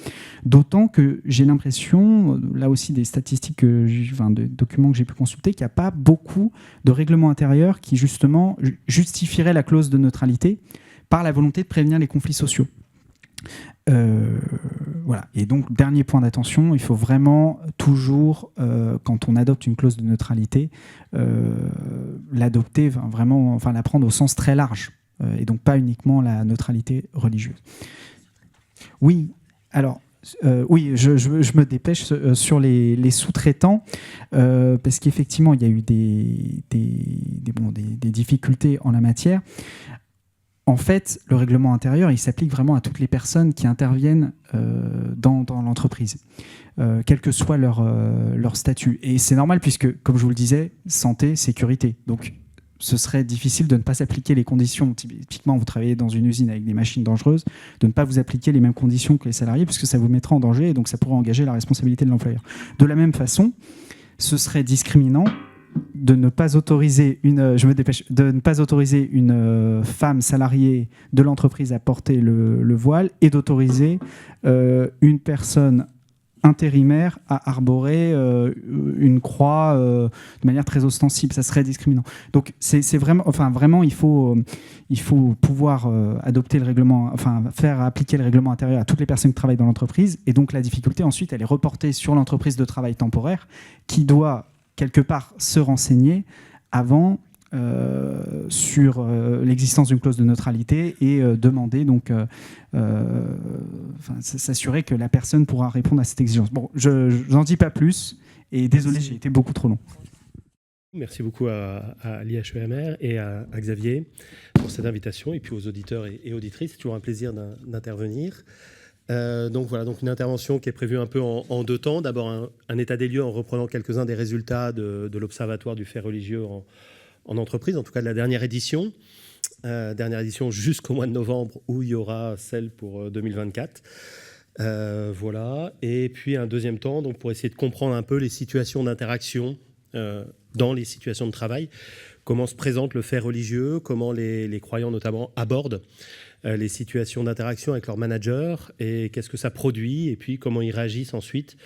D'autant que j'ai l'impression, là aussi des statistiques, de documents que j'ai pu consulter, qu'il n'y a pas beaucoup de règlements intérieurs qui, justement, justifieraient la clause de neutralité par la volonté de prévenir les conflits sociaux. Voilà. Et donc, dernier point d'attention, il faut vraiment toujours, quand on adopte une clause de neutralité, l'adopter vraiment, la prendre au sens très large, et donc pas uniquement la neutralité religieuse. Oui, alors, oui, je me dépêche sur les sous-traitants, parce qu'effectivement, il y a eu des difficultés en la matière. En fait, le règlement intérieur, il s'applique vraiment à toutes les personnes qui interviennent dans l'entreprise, quel que soit leur statut. Et c'est normal puisque, comme je vous le disais, santé, sécurité. Donc, ce serait difficile de ne pas s'appliquer les conditions. Typiquement, vous travaillez dans une usine avec des machines dangereuses, de ne pas vous appliquer les mêmes conditions que les salariés, puisque ça vous mettrait en danger et donc ça pourrait engager la responsabilité de l'employeur. De la même façon, ce serait discriminant de ne pas autoriser une femme salariée de l'entreprise à porter le voile et d'autoriser une personne intérimaire à arborer une croix de manière très ostensible. Ça serait discriminant. Donc c'est vraiment il faut pouvoir adopter le règlement, faire appliquer le règlement intérieur à toutes les personnes qui travaillent dans l'entreprise. Et donc la difficulté ensuite, elle est reportée sur l'entreprise de travail temporaire qui doit quelque part se renseigner avant sur l'existence d'une clause de neutralité et demander donc s'assurer que la personne pourra répondre à cette exigence. Bon, je n'en dis pas plus et désolé, j'ai été beaucoup trop long. Merci beaucoup à l'IHEMR et à Xavier pour cette invitation et puis aux auditeurs et auditrices. C'est toujours un plaisir d'intervenir. Donc voilà, donc une intervention qui est prévue un peu en deux temps. D'abord un état des lieux en reprenant quelques-uns des résultats de l'Observatoire du fait religieux en entreprise, en tout cas de la dernière édition jusqu'au mois de novembre où il y aura celle pour 2024. Voilà. Et puis un deuxième temps donc pour essayer de comprendre un peu les situations d'interaction dans les situations de travail, comment se présente le fait religieux, comment les croyants notamment abordent les situations d'interaction avec leurs managers et qu'est-ce que ça produit et puis comment ils réagissent ensuite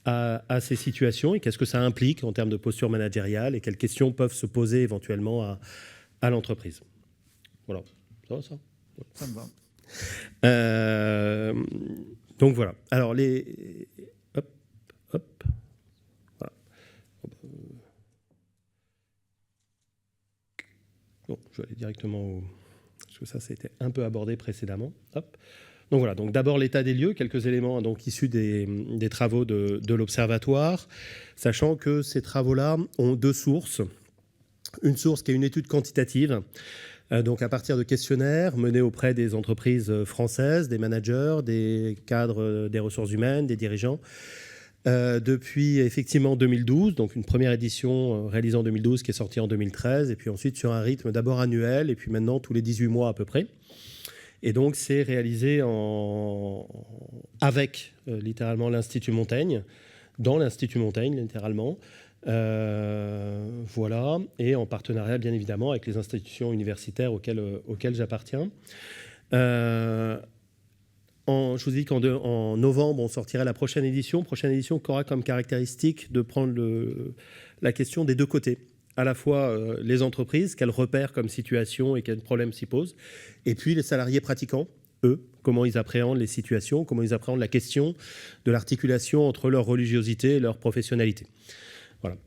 à ces situations et qu'est-ce que ça implique en termes de posture managériale et quelles questions peuvent se poser éventuellement à l'entreprise. Voilà. Ça va, ça ? Ça me va. Donc voilà. Alors Hop. Voilà. Bon, je vais aller directement parce que ça c'était un peu abordé précédemment. Hop. Donc voilà, donc d'abord l'état des lieux, quelques éléments donc issus des travaux de l'Observatoire, sachant que ces travaux-là ont deux sources. Une source qui est une étude quantitative, donc à partir de questionnaires menés auprès des entreprises françaises, des managers, des cadres des ressources humaines, des dirigeants, depuis effectivement 2012, donc une première édition réalisée en 2012 qui est sortie en 2013, et puis ensuite sur un rythme d'abord annuel, et puis maintenant tous les 18 mois à peu près. Et donc, c'est réalisé avec littéralement l'Institut Montaigne, dans l'Institut Montaigne, littéralement. Voilà. Et en partenariat, bien évidemment, avec les institutions universitaires auxquelles j'appartiens. Je vous dis qu'en novembre, on sortirait la prochaine édition qui aura comme caractéristique de prendre la question des deux côtés. À la fois les entreprises, qu'elles repèrent comme situation et quels problèmes s'y posent, et puis les salariés pratiquants, eux, comment ils appréhendent les situations, comment ils appréhendent la question de l'articulation entre leur religiosité et leur professionnalité. Voilà.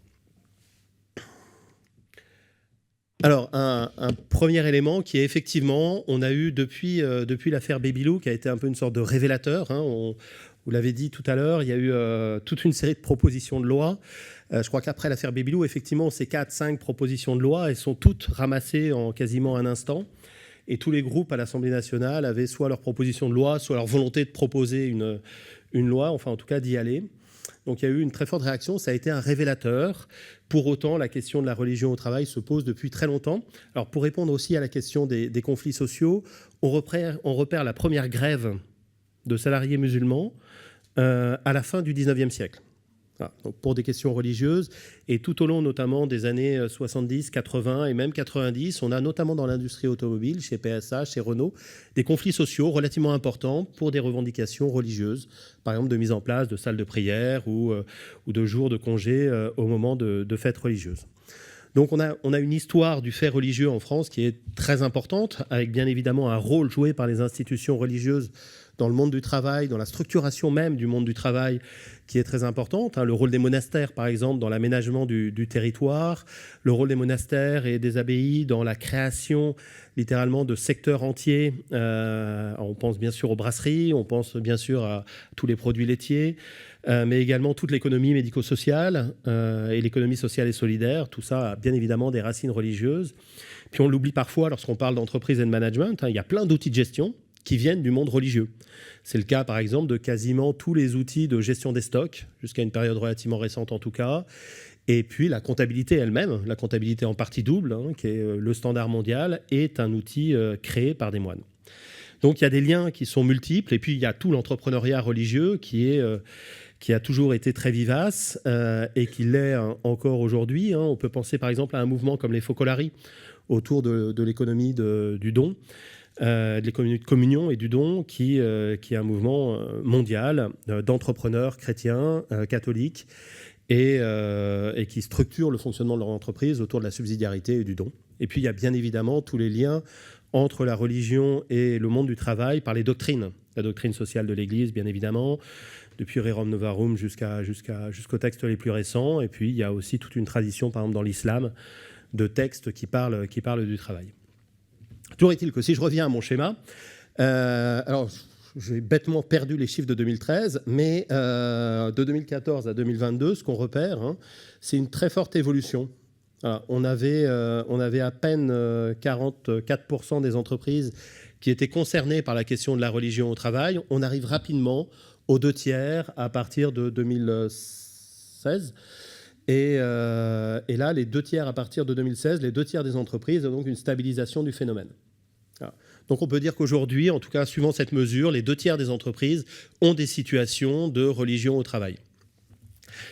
Alors, un premier élément qui est effectivement, on a eu depuis l'affaire Babylou, qui a été un peu une sorte de révélateur, vous l'avez dit tout à l'heure, il y a eu toute une série de propositions de loi. Je crois qu'après l'affaire Babylou, effectivement, ces 4-5 propositions de loi, elles sont toutes ramassées en quasiment un instant. Et tous les groupes à l'Assemblée nationale avaient soit leur proposition de loi, soit leur volonté de proposer une loi, enfin en tout cas d'y aller. Donc il y a eu une très forte réaction, ça a été un révélateur. Pour autant, la question de la religion au travail se pose depuis très longtemps. Alors pour répondre aussi à la question des conflits sociaux, on repère la première grève de salariés musulmans à la fin du 19e siècle. Voilà, donc pour des questions religieuses, et tout au long notamment des années 70, 80 et même 90, on a notamment dans l'industrie automobile, chez PSA, chez Renault, des conflits sociaux relativement importants pour des revendications religieuses, par exemple de mise en place de salles de prière ou de jours de congé au moment de fêtes religieuses. Donc on a une histoire du fait religieux en France qui est très importante, avec bien évidemment un rôle joué par les institutions religieuses dans le monde du travail, dans la structuration même du monde du travail, qui est très importante. Le rôle des monastères, par exemple, dans l'aménagement du territoire, le rôle des monastères et des abbayes dans la création, littéralement, de secteurs entiers. On pense bien sûr aux brasseries, on pense bien sûr à tous les produits laitiers, mais également toute l'économie médico-sociale et l'économie sociale et solidaire. Tout ça a bien évidemment des racines religieuses. Puis on l'oublie parfois lorsqu'on parle d'entreprise et de management. Il y a plein d'outils de gestion qui viennent du monde religieux. C'est le cas, par exemple, de quasiment tous les outils de gestion des stocks, jusqu'à une période relativement récente en tout cas, Et puis la comptabilité elle-même, la comptabilité en partie double, qui est le standard mondial, est un outil créé par des moines. Donc il y a des liens qui sont multiples, et puis il y a tout l'entrepreneuriat religieux qui a toujours été très vivace et qui l'est encore aujourd'hui. On peut penser par exemple à un mouvement comme les Focolari autour de l'économie du don, de l'économie de communion et du don, qui est un mouvement mondial d'entrepreneurs chrétiens, catholiques, et qui structure le fonctionnement de leur entreprise autour de la subsidiarité et du don. Et puis il y a bien évidemment tous les liens entre la religion et le monde du travail par les doctrines. La doctrine sociale de l'Église, bien évidemment, depuis Rerum Novarum jusqu'aux textes les plus récents. Et puis il y a aussi toute une tradition, par exemple dans l'islam, de textes qui parlent du travail. Toujours est-il que si je reviens à mon schéma, alors j'ai bêtement perdu les chiffres de 2013, mais de 2014 à 2022, ce qu'on repère, c'est une très forte évolution. Alors, on avait à peine 44% des entreprises qui étaient concernées par la question de la religion au travail. On arrive rapidement aux 2/3 à partir de 2016. Et là, les 2/3 à partir de 2016, les 2/3 des entreprises ont donc une stabilisation du phénomène. Voilà. Donc on peut dire qu'aujourd'hui, en tout cas suivant cette mesure, les 2/3 des entreprises ont des situations de religion au travail.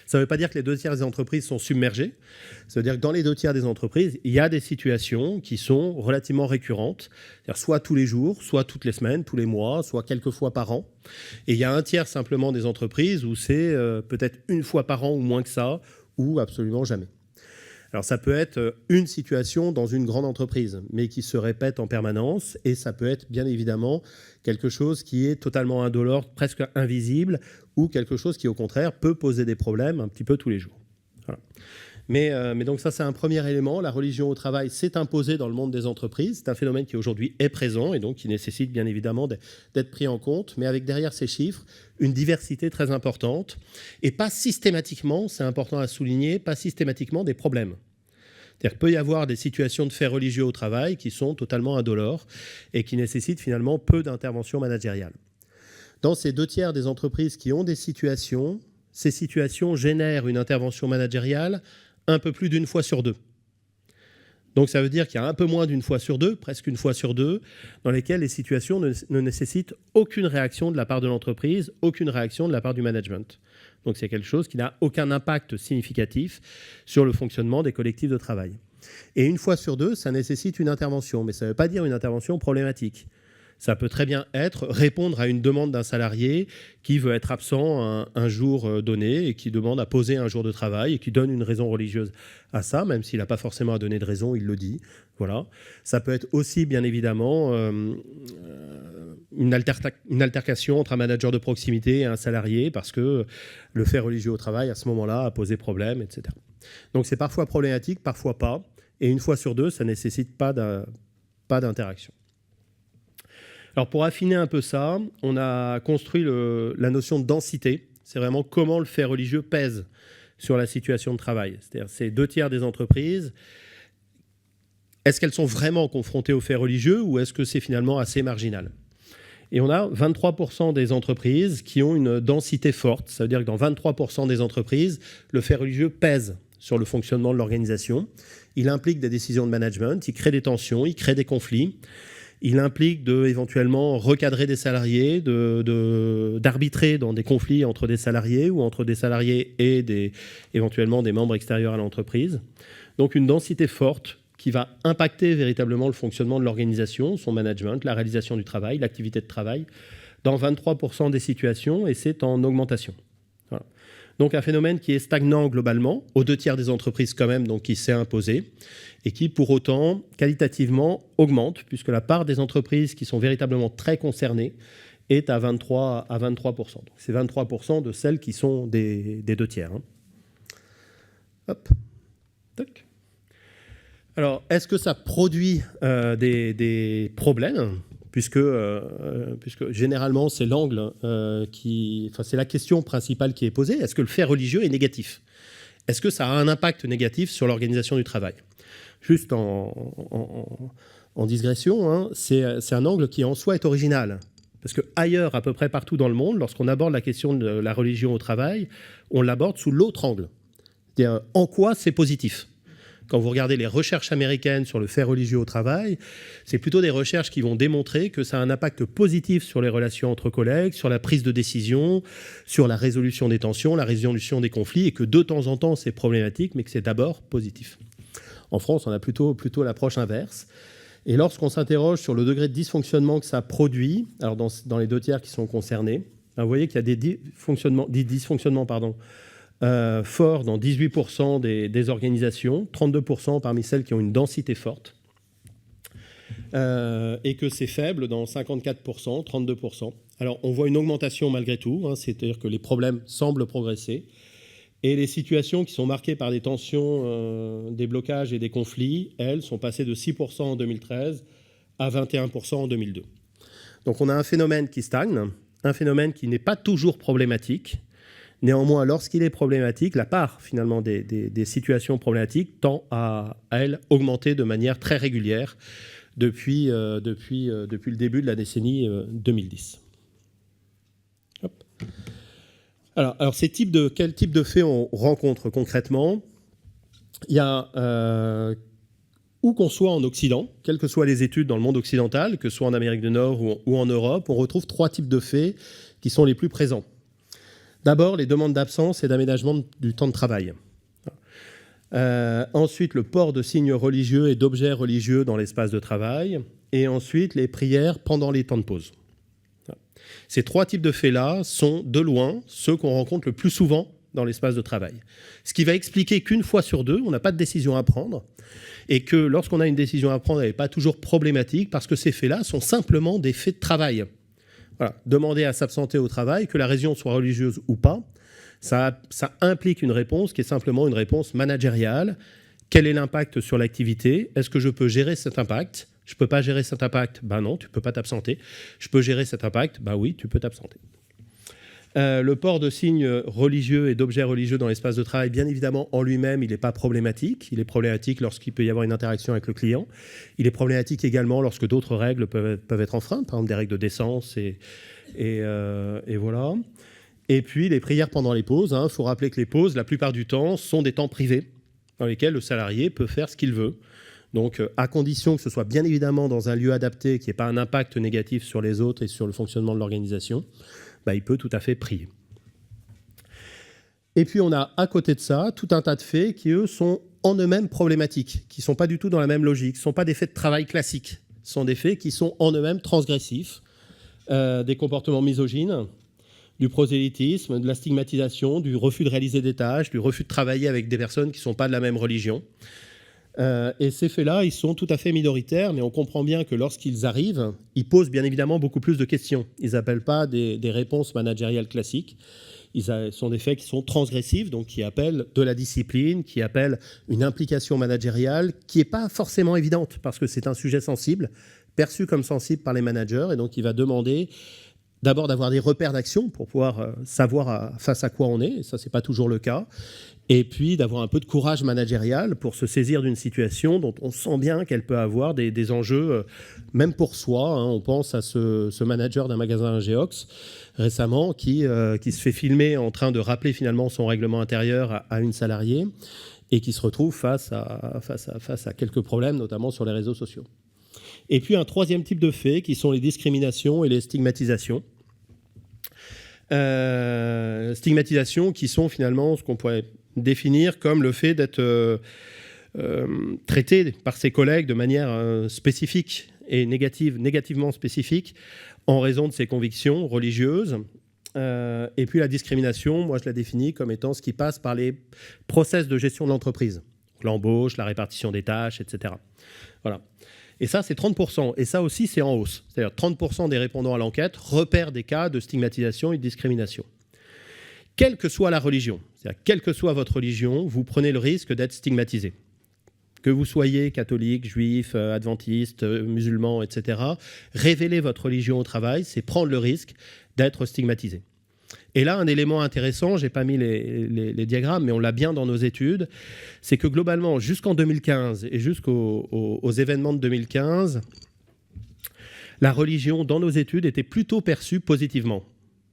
Ça ne veut pas dire que les 2/3 des entreprises sont submergées. Ça veut dire que dans les 2/3 des entreprises, il y a des situations qui sont relativement récurrentes, c'est-à-dire soit tous les jours, soit toutes les semaines, tous les mois, soit quelques fois par an. Et il y a 1/3 simplement des entreprises où c'est peut-être une fois par an ou moins que ça, ou absolument jamais. Alors ça peut être une situation dans une grande entreprise, mais qui se répète en permanence, et ça peut être bien évidemment quelque chose qui est totalement indolore, presque invisible, ou quelque chose qui au contraire peut poser des problèmes un petit peu tous les jours. Voilà. Mais donc ça c'est un premier élément, la religion au travail s'est imposée dans le monde des entreprises, c'est un phénomène qui aujourd'hui est présent et donc qui nécessite bien évidemment d'être pris en compte, mais avec derrière ces chiffres une diversité très importante et pas systématiquement, c'est important à souligner, pas systématiquement des problèmes. C'est-à-dire qu'il peut y avoir des situations de faits religieux au travail qui sont totalement indolores et qui nécessitent finalement peu d'intervention managériale. Dans ces 2/3 des entreprises qui ont des situations, ces situations génèrent une intervention managériale un peu plus d'une fois sur 2. Donc ça veut dire qu'il y a un peu moins d'une fois sur 2, presque une fois sur 2, dans lesquelles les situations ne nécessitent aucune réaction de la part de l'entreprise, aucune réaction de la part du management. Donc c'est quelque chose qui n'a aucun impact significatif sur le fonctionnement des collectifs de travail. Et une fois sur 2, ça nécessite une intervention, mais ça ne veut pas dire une intervention problématique. Ça peut très bien être répondre à une demande d'un salarié qui veut être absent un jour donné et qui demande à poser un jour de travail et qui donne une raison religieuse à ça, même s'il n'a pas forcément à donner de raison, il le dit. Voilà. Ça peut être aussi, bien évidemment, une altercation entre un manager de proximité et un salarié parce que le fait religieux au travail, à ce moment-là, a posé problème, etc. Donc c'est parfois problématique, parfois pas. Et une fois sur 2, ça ne nécessite pas d'interaction. Alors pour affiner un peu ça, on a construit la notion de densité. C'est vraiment comment le fait religieux pèse sur la situation de travail. C'est-à-dire ces 2/3 des entreprises, est-ce qu'elles sont vraiment confrontées au fait religieux ou est-ce que c'est finalement assez marginal ? Et on a 23% des entreprises qui ont une densité forte. Ça veut dire que dans 23% des entreprises, le fait religieux pèse sur le fonctionnement de l'organisation. Il implique des décisions de management, il crée des tensions, il crée des conflits. Il implique éventuellement recadrer des salariés, d'arbitrer dans des conflits entre des salariés ou entre des salariés et éventuellement des membres extérieurs à l'entreprise. Donc une densité forte qui va impacter véritablement le fonctionnement de l'organisation, son management, la réalisation du travail, l'activité de travail, dans 23% des situations, et c'est en augmentation. Voilà. Donc un phénomène qui est stagnant globalement, aux 2/3 des entreprises quand même, donc qui s'est imposé, et qui pour autant, qualitativement, augmente, puisque la part des entreprises qui sont véritablement très concernées est à 23%. Donc c'est 23% de celles qui sont des 2/3. Hop. Tac. Alors, est-ce que ça produit des problèmes ? Puisque généralement, c'est l'angle c'est la question principale qui est posée. Est-ce que le fait religieux est négatif ? Est-ce que ça a un impact négatif sur l'organisation du travail ? Juste en digression, c'est un angle qui en soi est original. Parce qu'ailleurs, à peu près partout dans le monde, lorsqu'on aborde la question de la religion au travail, on l'aborde sous l'autre angle. C'est-à-dire, en quoi c'est positif? Quand vous regardez les recherches américaines sur le fait religieux au travail, c'est plutôt des recherches qui vont démontrer que ça a un impact positif sur les relations entre collègues, sur la prise de décision, sur la résolution des tensions, la résolution des conflits, et que de temps en temps c'est problématique, mais que c'est d'abord positif. En France, on a plutôt l'approche inverse. Et lorsqu'on s'interroge sur le degré de dysfonctionnement que ça produit, alors dans les 2 tiers qui sont concernés, vous voyez qu'il y a des dysfonctionnements forts dans 18% des organisations, 32% parmi celles qui ont une densité forte, et que c'est faible dans 54%, 32%. Alors on voit une augmentation malgré tout, hein, c'est-à-dire que les problèmes semblent progresser, et les situations qui sont marquées par des tensions, des blocages et des conflits, elles, sont passées de 6% en 2013 à 21% en 2002. Donc on a un phénomène qui stagne, un phénomène qui n'est pas toujours problématique. Néanmoins, lorsqu'il est problématique, la part finalement des situations problématiques tend à elle, augmenter de manière très régulière depuis le début de la décennie 2010. Hop. Alors quel type de faits on rencontre concrètement? Il y a, où qu'on soit en Occident, quelles que soient les études dans le monde occidental, que ce soit en Amérique du Nord ou en Europe, on retrouve 3 types de faits qui sont les plus présents. D'abord, les demandes d'absence et d'aménagement du temps de travail. Ensuite, le port de signes religieux et d'objets religieux dans l'espace de travail. Et ensuite, les prières pendant les temps de pause. Ces 3 types de faits-là sont, de loin, ceux qu'on rencontre le plus souvent dans l'espace de travail. Ce qui va expliquer qu'une fois sur 2, on n'a pas de décision à prendre, et que lorsqu'on a une décision à prendre, elle n'est pas toujours problématique, parce que ces faits-là sont simplement des faits de travail. Voilà. Demander à s'absenter au travail, que la raison soit religieuse ou pas, ça implique une réponse qui est simplement une réponse managériale. Quel est l'impact sur l'activité? Est-ce que je peux gérer cet impact? Je ne peux pas gérer cet impact? Ben non, tu ne peux pas t'absenter. Je peux gérer cet impact? Ben oui, tu peux t'absenter. Le port de signes religieux et d'objets religieux dans l'espace de travail, bien évidemment, en lui-même, il n'est pas problématique. Il est problématique lorsqu'il peut y avoir une interaction avec le client. Il est problématique également lorsque d'autres règles peuvent être enfreintes, par exemple des règles de décence et voilà. Et puis, les prières pendant les pauses. Il faut rappeler que les pauses, la plupart du temps, sont des temps privés dans lesquels le salarié peut faire ce qu'il veut. Donc, à condition que ce soit bien évidemment dans un lieu adapté, qu'il n'y ait pas un impact négatif sur les autres et sur le fonctionnement de l'organisation, il peut tout à fait prier. Et puis on a à côté de ça tout un tas de faits qui, eux, sont en eux-mêmes problématiques, qui ne sont pas du tout dans la même logique, ce ne sont pas des faits de travail classiques, ce sont des faits qui sont en eux-mêmes transgressifs, des comportements misogynes, du prosélytisme, de la stigmatisation, du refus de réaliser des tâches, du refus de travailler avec des personnes qui ne sont pas de la même religion. Et ces faits-là, ils sont tout à fait minoritaires, mais on comprend bien que lorsqu'ils arrivent, ils posent bien évidemment beaucoup plus de questions. Ils n'appellent pas des réponses managériales classiques. Ils sont des faits qui sont transgressifs, donc qui appellent de la discipline, qui appellent une implication managériale qui n'est pas forcément évidente, parce que c'est un sujet sensible, perçu comme sensible par les managers, et donc il va demander d'abord d'avoir des repères d'action pour pouvoir savoir face à quoi on est, et ça, ce n'est pas toujours le cas. Et puis d'avoir un peu de courage managérial pour se saisir d'une situation dont on sent bien qu'elle peut avoir des enjeux, même pour soi. On pense à ce manager d'un magasin Geox récemment qui se fait filmer en train de rappeler finalement son règlement intérieur à une salariée et qui se retrouve face à quelques problèmes, notamment sur les réseaux sociaux. Et puis un 3e type de faits qui sont les discriminations et les stigmatisations. Stigmatisations qui sont finalement ce qu'on pourrait définir comme le fait d'être traité par ses collègues de manière spécifique et négativement spécifique en raison de ses convictions religieuses. Et puis la discrimination, moi je la définis comme étant ce qui passe par les process de gestion de l'entreprise. L'embauche, la répartition des tâches, etc. Voilà. Et ça, c'est 30%. Et ça aussi, c'est en hausse. C'est-à-dire 30% des répondants à l'enquête repèrent des cas de stigmatisation et de discrimination. Quelle que soit la religion, c'est-à-dire quelle que soit votre religion, vous prenez le risque d'être stigmatisé. Que vous soyez catholique, juif, adventiste, musulman, etc., révéler votre religion au travail, c'est prendre le risque d'être stigmatisé. Et là, un élément intéressant, je n'ai pas mis les diagrammes, mais on l'a bien dans nos études, c'est que globalement, jusqu'en 2015 et jusqu'aux événements de 2015, la religion, dans nos études, était plutôt perçue positivement.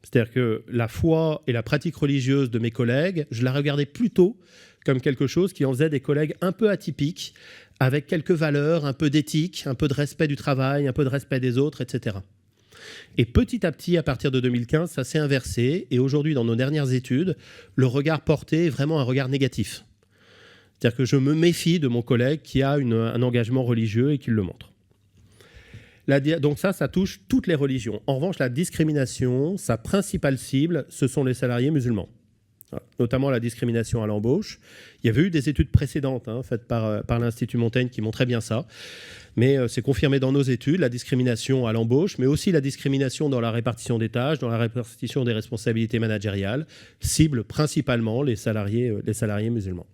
C'est-à-dire que la foi et la pratique religieuse de mes collègues, je la regardais plutôt comme quelque chose qui en faisait des collègues un peu atypiques, avec quelques valeurs, un peu d'éthique, un peu de respect du travail, un peu de respect des autres, etc. Et petit à petit, à partir de 2015, ça s'est inversé. Et aujourd'hui, dans nos dernières études, le regard porté est vraiment un regard négatif. C'est-à-dire que je me méfie de mon collègue qui a un engagement religieux et qui le montre. Donc ça touche toutes les religions. En revanche, la discrimination, sa principale cible, ce sont les salariés musulmans. Notamment la discrimination à l'embauche. Il y avait eu des études précédentes faites par l'Institut Montaigne qui montraient bien ça. Mais c'est confirmé dans nos études, la discrimination à l'embauche, mais aussi la discrimination dans la répartition des tâches, dans la répartition des responsabilités managériales, cible principalement les salariés musulmans.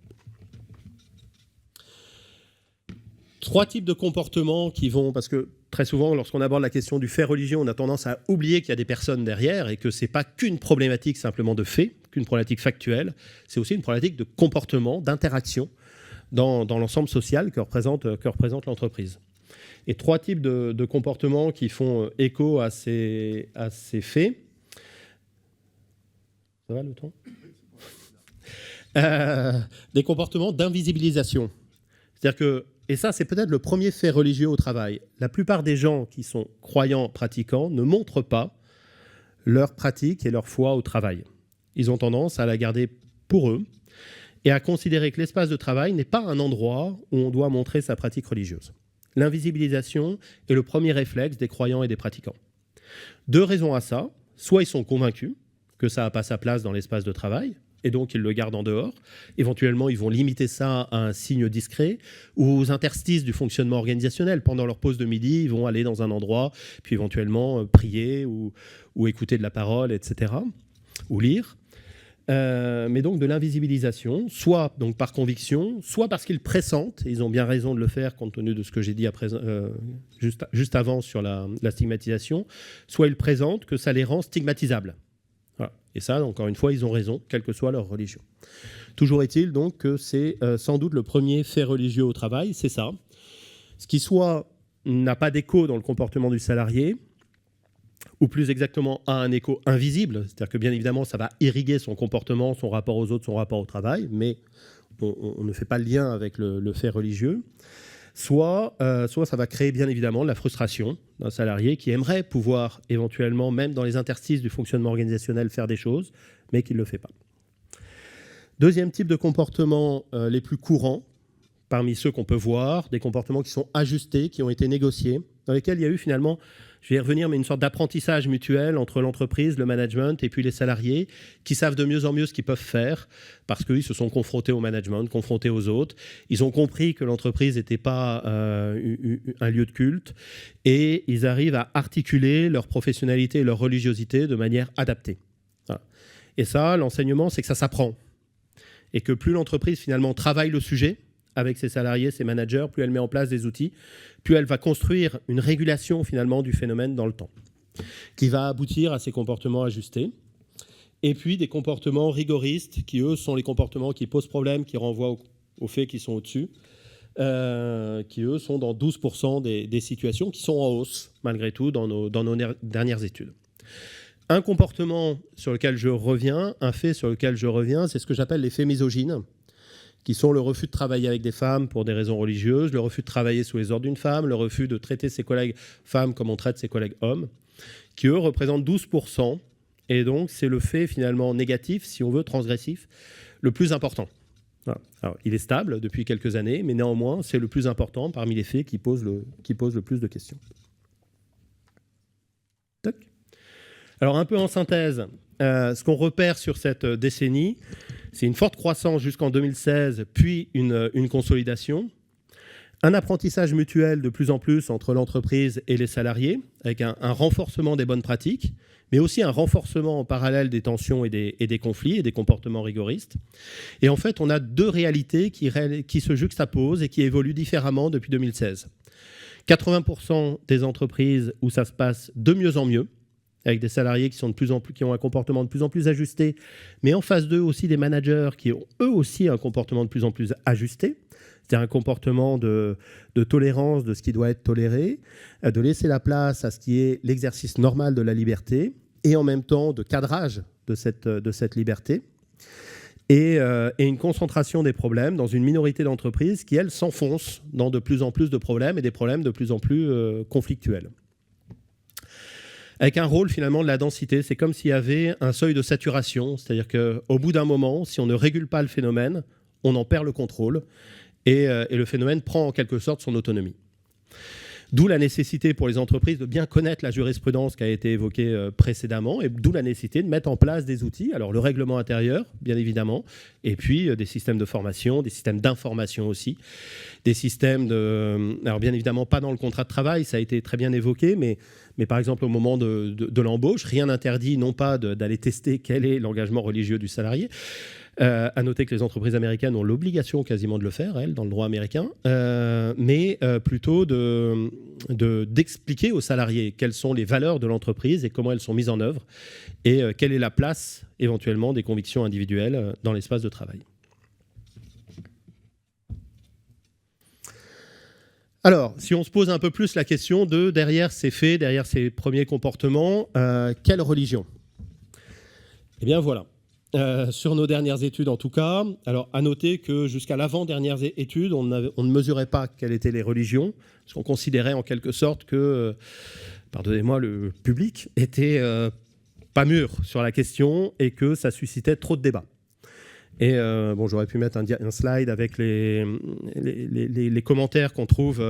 3 types de comportements qui vont... Parce que très souvent, lorsqu'on aborde la question du fait religieux, on a tendance à oublier qu'il y a des personnes derrière et que ce n'est pas qu'une problématique simplement de fait, qu'une problématique factuelle, c'est aussi une problématique de comportement, d'interaction dans l'ensemble social que représente l'entreprise. Et 3 types de comportements qui font écho à ces faits. Ça va le temps ? Des comportements d'invisibilisation. C'est-à-dire que, et ça c'est peut-être le premier fait religieux au travail, la plupart des gens qui sont croyants, pratiquants, ne montrent pas leur pratique et leur foi au travail. Ils ont tendance à la garder pour eux et à considérer que l'espace de travail n'est pas un endroit où on doit montrer sa pratique religieuse. L'invisibilisation est le premier réflexe des croyants et des pratiquants. 2 raisons à ça. Soit ils sont convaincus que ça n'a pas sa place dans l'espace de travail, et donc ils le gardent en dehors. Éventuellement, ils vont limiter ça à un signe discret ou aux interstices du fonctionnement organisationnel. Pendant leur pause de midi, ils vont aller dans un endroit, puis éventuellement prier ou écouter de la parole, etc., ou lire. Mais donc de l'invisibilisation, soit donc par conviction, soit parce qu'ils pressentent, et ils ont bien raison de le faire compte tenu de ce que j'ai dit juste avant sur la stigmatisation, soit ils pressentent que ça les rend stigmatisables. Voilà. Et ça, encore une fois, ils ont raison, quelle que soit leur religion. Toujours est-il donc que c'est sans doute le premier fait religieux au travail, c'est ça. Ce qui soit n'a pas d'écho dans le comportement du salarié, ou plus exactement a un écho invisible, c'est-à-dire que bien évidemment ça va irriguer son comportement, son rapport aux autres, son rapport au travail, mais on ne fait pas le lien avec le fait religieux, soit ça va créer bien évidemment de la frustration d'un salarié qui aimerait pouvoir éventuellement, même dans les interstices du fonctionnement organisationnel, faire des choses, mais qui ne le fait pas. Deuxième type de comportement les plus courants, parmi ceux qu'on peut voir, des comportements qui sont ajustés, qui ont été négociés, dans lesquels il y a eu finalement, je vais y revenir, mais une sorte d'apprentissage mutuel entre l'entreprise, le management et puis les salariés qui savent de mieux en mieux ce qu'ils peuvent faire parce qu'ils se sont confrontés au management, confrontés aux autres. Ils ont compris que l'entreprise n'était pas un lieu de culte et ils arrivent à articuler leur professionnalité et leur religiosité de manière adaptée. Voilà. Et ça, l'enseignement, c'est que ça s'apprend. Et que plus l'entreprise finalement travaille le sujet avec ses salariés, ses managers, plus elle met en place des outils, plus elle va construire une régulation finalement du phénomène dans le temps, qui va aboutir à ces comportements ajustés. Et puis des comportements rigoristes, qui eux sont les comportements qui posent problème, qui renvoient aux faits qui sont au-dessus, qui eux sont dans 12% des situations qui sont en hausse, malgré tout, dans nos dernières études. Un comportement sur lequel je reviens, un fait sur lequel je reviens, c'est ce que j'appelle les faits misogynes, qui sont le refus de travailler avec des femmes pour des raisons religieuses, le refus de travailler sous les ordres d'une femme, le refus de traiter ses collègues femmes comme on traite ses collègues hommes, qui eux représentent 12%, et donc c'est le fait finalement négatif, si on veut, transgressif, le plus important. Voilà. Alors, il est stable depuis quelques années, mais néanmoins, c'est le plus important parmi les faits qui posent le plus de questions. Toc. Alors, un peu en synthèse, ce qu'on repère sur cette décennie, c'est une forte croissance jusqu'en 2016, puis une consolidation, un apprentissage mutuel de plus en plus entre l'entreprise et les salariés, avec un renforcement des bonnes pratiques, mais aussi un renforcement en parallèle des tensions et des conflits et des comportements rigoristes. Et en fait, on a 2 réalités qui se juxtaposent et qui évoluent différemment depuis 2016. 80% des entreprises où ça se passe de mieux en mieux, avec des salariés qui ont un comportement de plus en plus ajusté, mais en face d'eux aussi des managers qui ont eux aussi un comportement de plus en plus ajusté, c'est-à-dire un comportement de tolérance de ce qui doit être toléré, de laisser la place à ce qui est l'exercice normal de la liberté, et en même temps de cadrage de cette liberté, et une concentration des problèmes dans une minorité d'entreprises qui, elles, s'enfoncent dans de plus en plus de problèmes et des problèmes de plus en plus conflictuels. Avec un rôle finalement de la densité, c'est comme s'il y avait un seuil de saturation, c'est-à-dire qu'au bout d'un moment, si on ne régule pas le phénomène, on en perd le contrôle et le phénomène prend en quelque sorte son autonomie. D'où la nécessité pour les entreprises de bien connaître la jurisprudence qui a été évoquée précédemment, et d'où la nécessité de mettre en place des outils, alors le règlement intérieur, bien évidemment, et puis des systèmes de formation, des systèmes d'information aussi, des systèmes de... Alors bien évidemment, pas dans le contrat de travail, ça a été très bien évoqué, mais par exemple au moment de l'embauche, rien n'interdit non pas d'aller tester quel est l'engagement religieux du salarié. À noter que les entreprises américaines ont l'obligation quasiment de le faire, elles, dans le droit américain, mais plutôt d'expliquer aux salariés quelles sont les valeurs de l'entreprise et comment elles sont mises en œuvre, et quelle est la place éventuellement des convictions individuelles dans l'espace de travail. Alors, si on se pose un peu plus la question de derrière ces faits, derrière ces premiers comportements, quelle religion ? Eh bien voilà. Sur nos dernières études en tout cas, alors à noter que jusqu'à l'avant-dernière étude, on ne mesurait pas quelles étaient les religions, parce qu'on considérait en quelque sorte que, pardonnez-moi, le public était pas mûr sur la question et que ça suscitait trop de débats. Et bon, j'aurais pu mettre un slide avec les commentaires qu'on trouve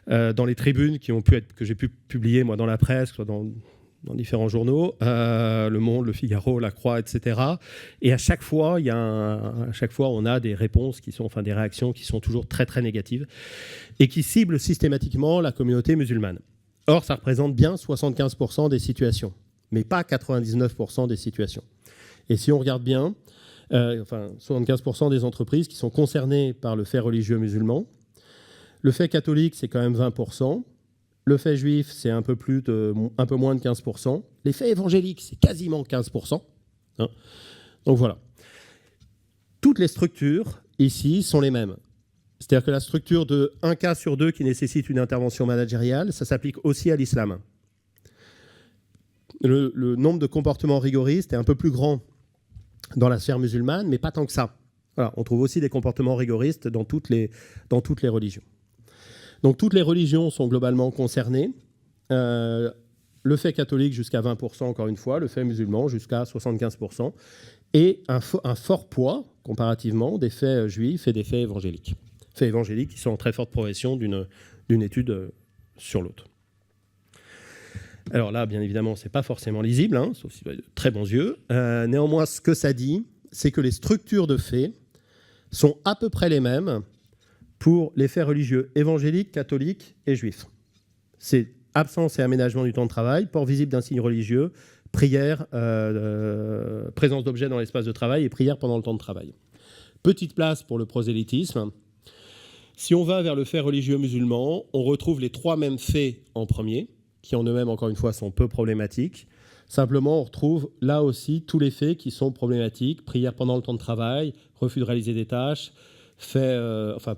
dans les tribunes que j'ai pu publier moi dans la presse, soit dans différents journaux, Le Monde, Le Figaro, La Croix, etc. Et à chaque fois, on a des réponses des réactions qui sont toujours très très négatives et qui ciblent systématiquement la communauté musulmane. Or, ça représente bien 75% des situations, mais pas 99% des situations. Et si on regarde bien, 75% des entreprises qui sont concernées par le fait religieux musulman, le fait catholique, c'est quand même 20%. Le fait juif, c'est un peu moins de 15%. Les faits évangéliques, c'est quasiment 15%. Hein. Donc voilà. Toutes les structures, ici, sont les mêmes. C'est-à-dire que la structure de 1 cas sur 2 qui nécessite une intervention managériale, ça s'applique aussi à l'islam. Le nombre de comportements rigoristes est un peu plus grand dans la sphère musulmane, mais pas tant que ça. Voilà, on trouve aussi des comportements rigoristes dans toutes les religions. Donc toutes les religions sont globalement concernées. Le fait catholique jusqu'à 20%, encore une fois, le fait musulman jusqu'à 75%, et un fort poids, comparativement, des faits juifs et des faits évangéliques. Faits évangéliques qui sont en très forte progression d'une étude sur l'autre. Alors là, bien évidemment, ce n'est pas forcément lisible, hein, sauf si vous avez de très bons yeux. Néanmoins, ce que ça dit, c'est que les structures de faits sont à peu près les mêmes pour les faits religieux évangéliques, catholiques et juifs. C'est absence et aménagement du temps de travail, port visible d'un signe religieux, prière, présence d'objets dans l'espace de travail et prière pendant le temps de travail. Petite place pour le prosélytisme. Si on va vers le fait religieux musulman, on retrouve les 3 mêmes faits en premier, qui en eux-mêmes, encore une fois, sont peu problématiques. Simplement, on retrouve là aussi tous les faits qui sont problématiques, prière pendant le temps de travail, refus de réaliser des tâches,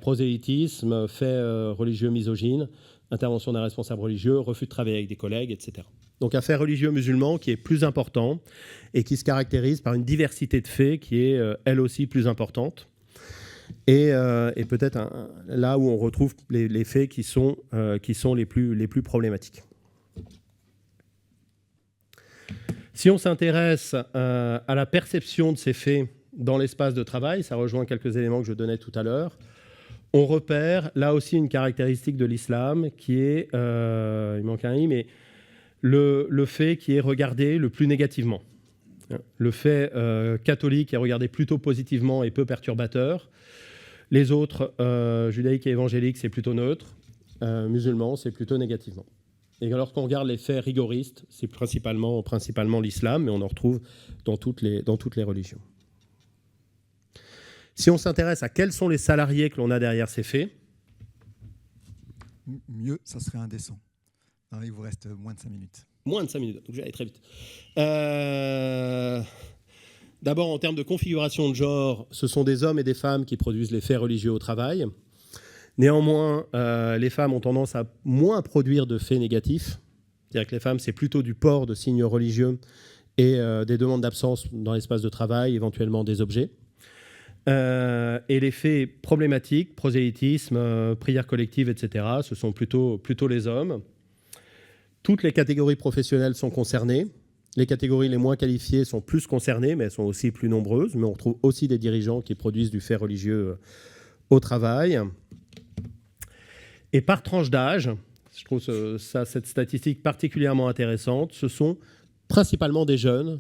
prosélytisme, fait religieux misogyne, intervention d'un responsable religieux, refus de travailler avec des collègues, etc. Donc un fait religieux musulman qui est plus important et qui se caractérise par une diversité de faits qui est elle aussi plus importante. Et peut-être là où on retrouve les faits qui sont les plus problématiques. Si on s'intéresse à la perception de ces faits dans l'espace de travail, ça rejoint quelques éléments que je donnais tout à l'heure, on repère là aussi une caractéristique de l'islam qui est, il manque un i, mais le fait qui est regardé le plus négativement. Le fait catholique est regardé plutôt positivement et peu perturbateur. Les autres, judaïques et évangéliques, c'est plutôt neutre. Musulmans, c'est plutôt négativement. Et lorsqu'on regarde les faits rigoristes, c'est principalement l'islam, mais on en retrouve dans toutes les religions. Si on s'intéresse à quels sont les salariés que l'on a derrière ces faits... Mieux, ça serait indécent. Non, il vous reste moins de 5 minutes. Moins de 5 minutes, donc je vais aller très vite. D'abord, en termes de configuration de genre, ce sont des hommes et des femmes qui produisent les faits religieux au travail. Néanmoins, les femmes ont tendance à moins produire de faits négatifs. C'est-à-dire que les femmes, c'est plutôt du port de signes religieux et des demandes d'absence dans l'espace de travail, éventuellement des objets. Et les faits problématiques, prosélytisme, prière collective, etc., ce sont plutôt les hommes. Toutes les catégories professionnelles sont concernées. Les catégories les moins qualifiées sont plus concernées, mais elles sont aussi plus nombreuses. Mais on retrouve aussi des dirigeants qui produisent du fait religieux au travail. Et par tranche d'âge, je trouve cette statistique particulièrement intéressante, ce sont principalement des jeunes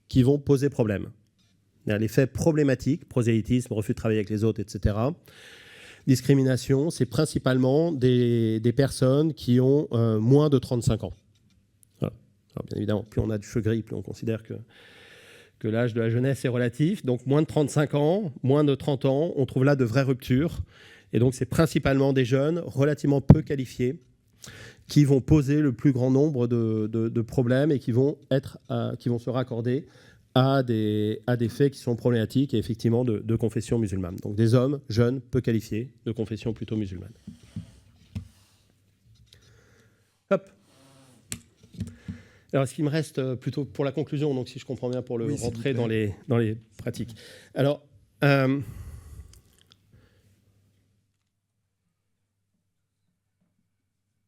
qui vont poser problème. Les faits problématiques, prosélytisme, refus de travailler avec les autres, etc. Discrimination, c'est principalement des personnes qui ont moins de 35 ans. Voilà. Alors, bien évidemment, plus on a de cheveux gris, plus on considère que l'âge de la jeunesse est relatif. Donc moins de 35 ans, moins de 30 ans, on trouve là de vraies ruptures. Et donc c'est principalement des jeunes relativement peu qualifiés qui vont poser le plus grand nombre de problèmes et qui vont se raccorder à des faits qui sont problématiques et effectivement de confession musulmane. Donc des hommes jeunes, peu qualifiés, de confession plutôt musulmane. Hop. Alors, ce qui me reste plutôt pour la conclusion, donc si je comprends bien, pour rentrer dans les pratiques. Alors,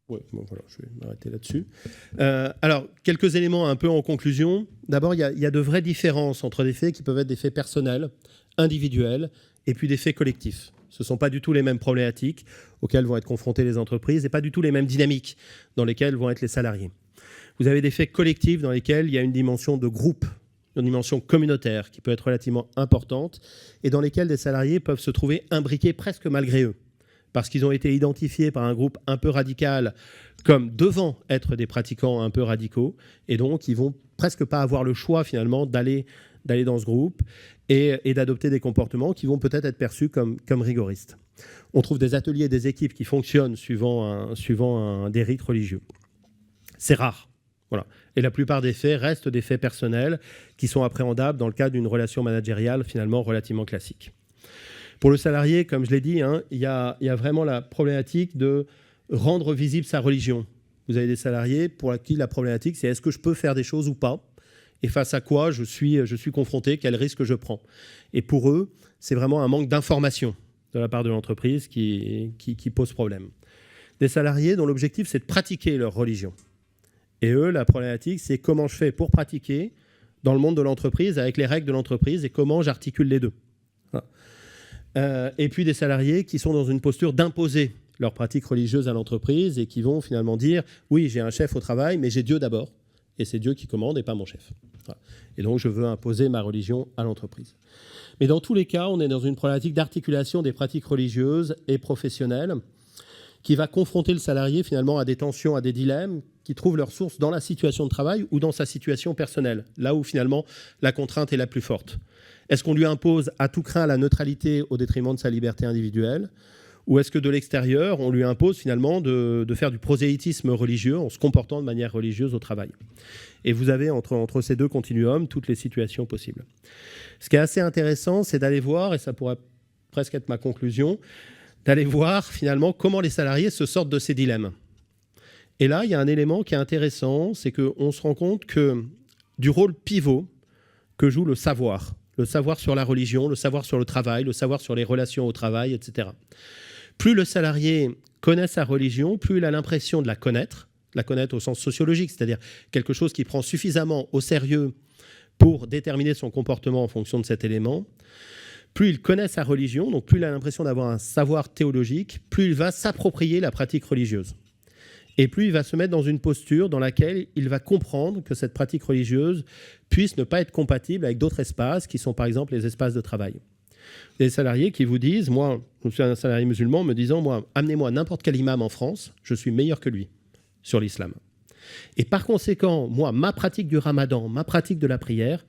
ouais, bon, voilà, je vais m'arrêter là-dessus. Alors, quelques éléments un peu en conclusion. D'abord, il y a de vraies différences entre des faits qui peuvent être des faits personnels, individuels, et puis des faits collectifs. Ce ne sont pas du tout les mêmes problématiques auxquelles vont être confrontées les entreprises et pas du tout les mêmes dynamiques dans lesquelles vont être les salariés. Vous avez des faits collectifs dans lesquels il y a une dimension de groupe, une dimension communautaire qui peut être relativement importante et dans lesquels des salariés peuvent se trouver imbriqués presque malgré eux parce qu'ils ont été identifiés par un groupe un peu radical comme devant être des pratiquants un peu radicaux et donc ils vont presque pas avoir le choix finalement d'aller dans ce groupe et d'adopter des comportements qui vont peut-être être perçus comme rigoristes. On trouve des ateliers et des équipes qui fonctionnent suivant des rites religieux. C'est rare. Voilà. Et la plupart des faits restent des faits personnels qui sont appréhendables dans le cadre d'une relation managériale finalement relativement classique. Pour le salarié, comme je l'ai dit, il y a vraiment la problématique de rendre visible sa religion. Vous avez des salariés pour qui la problématique, c'est est-ce que je peux faire des choses ou pas ? Et face à quoi je suis confronté, quel risque je prends ? Et pour eux, c'est vraiment un manque d'information de la part de l'entreprise qui pose problème. Des salariés dont l'objectif, c'est de pratiquer leur religion. Et eux, la problématique, c'est comment je fais pour pratiquer dans le monde de l'entreprise, avec les règles de l'entreprise, et comment j'articule les deux. Voilà. Et puis des salariés qui sont dans une posture d'imposer leur pratique religieuse à l'entreprise et qui vont finalement dire « Oui, j'ai un chef au travail, mais j'ai Dieu d'abord, et c'est Dieu qui commande et pas mon chef. Voilà. Et donc, je veux imposer ma religion à l'entreprise. » Mais dans tous les cas, on est dans une problématique d'articulation des pratiques religieuses et professionnelles qui va confronter le salarié finalement à des tensions, à des dilemmes qui trouvent leur source dans la situation de travail ou dans sa situation personnelle, là où finalement la contrainte est la plus forte. Est-ce qu'on lui impose à tout craint la neutralité au détriment de sa liberté individuelle ? Ou est-ce que de l'extérieur, on lui impose finalement de faire du prosélytisme religieux en se comportant de manière religieuse au travail ? Et vous avez entre ces deux continuums toutes les situations possibles. Ce qui est assez intéressant, c'est d'aller voir, et ça pourrait presque être ma conclusion, d'aller voir finalement comment les salariés se sortent de ces dilemmes. Et là, il y a un élément qui est intéressant, c'est qu'on se rend compte que du rôle pivot que joue le savoir sur la religion, le savoir sur le travail, le savoir sur les relations au travail, etc. Plus le salarié connaît sa religion, plus il a l'impression de la connaître au sens sociologique, c'est-à-dire quelque chose qui prend suffisamment au sérieux pour déterminer son comportement en fonction de cet élément. Plus il connaît sa religion, donc plus il a l'impression d'avoir un savoir théologique, plus il va s'approprier la pratique religieuse. Et plus il va se mettre dans une posture dans laquelle il va comprendre que cette pratique religieuse puisse ne pas être compatible avec d'autres espaces qui sont par exemple les espaces de travail. Des salariés qui vous disent, moi, je suis un salarié musulman, me disant, moi, amenez-moi n'importe quel imam en France, je suis meilleur que lui sur l'islam. Et par conséquent, moi, ma pratique du ramadan, ma pratique de la prière,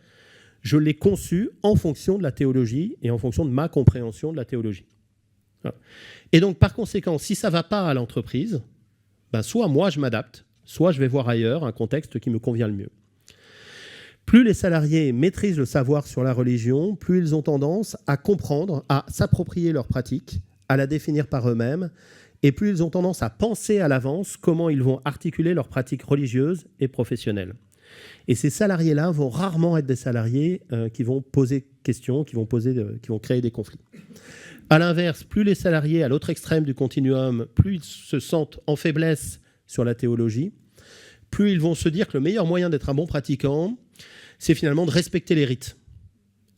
je l'ai conçue en fonction de la théologie et en fonction de ma compréhension de la théologie. Voilà. Et donc, par conséquent, si ça ne va pas à l'entreprise, ben, soit moi, je m'adapte, soit je vais voir ailleurs un contexte qui me convient le mieux. Plus les salariés maîtrisent le savoir sur la religion, plus ils ont tendance à comprendre, à s'approprier leur pratique, à la définir par eux-mêmes et plus ils ont tendance à penser à l'avance comment ils vont articuler leurs pratiques religieuses et professionnelles. Et ces salariés-là vont rarement être des salariés qui vont poser questions, qui vont créer des conflits. À l'inverse, plus les salariés à l'autre extrême du continuum, plus ils se sentent en faiblesse sur la théologie, plus ils vont se dire que le meilleur moyen d'être un bon pratiquant, c'est finalement de respecter les rites.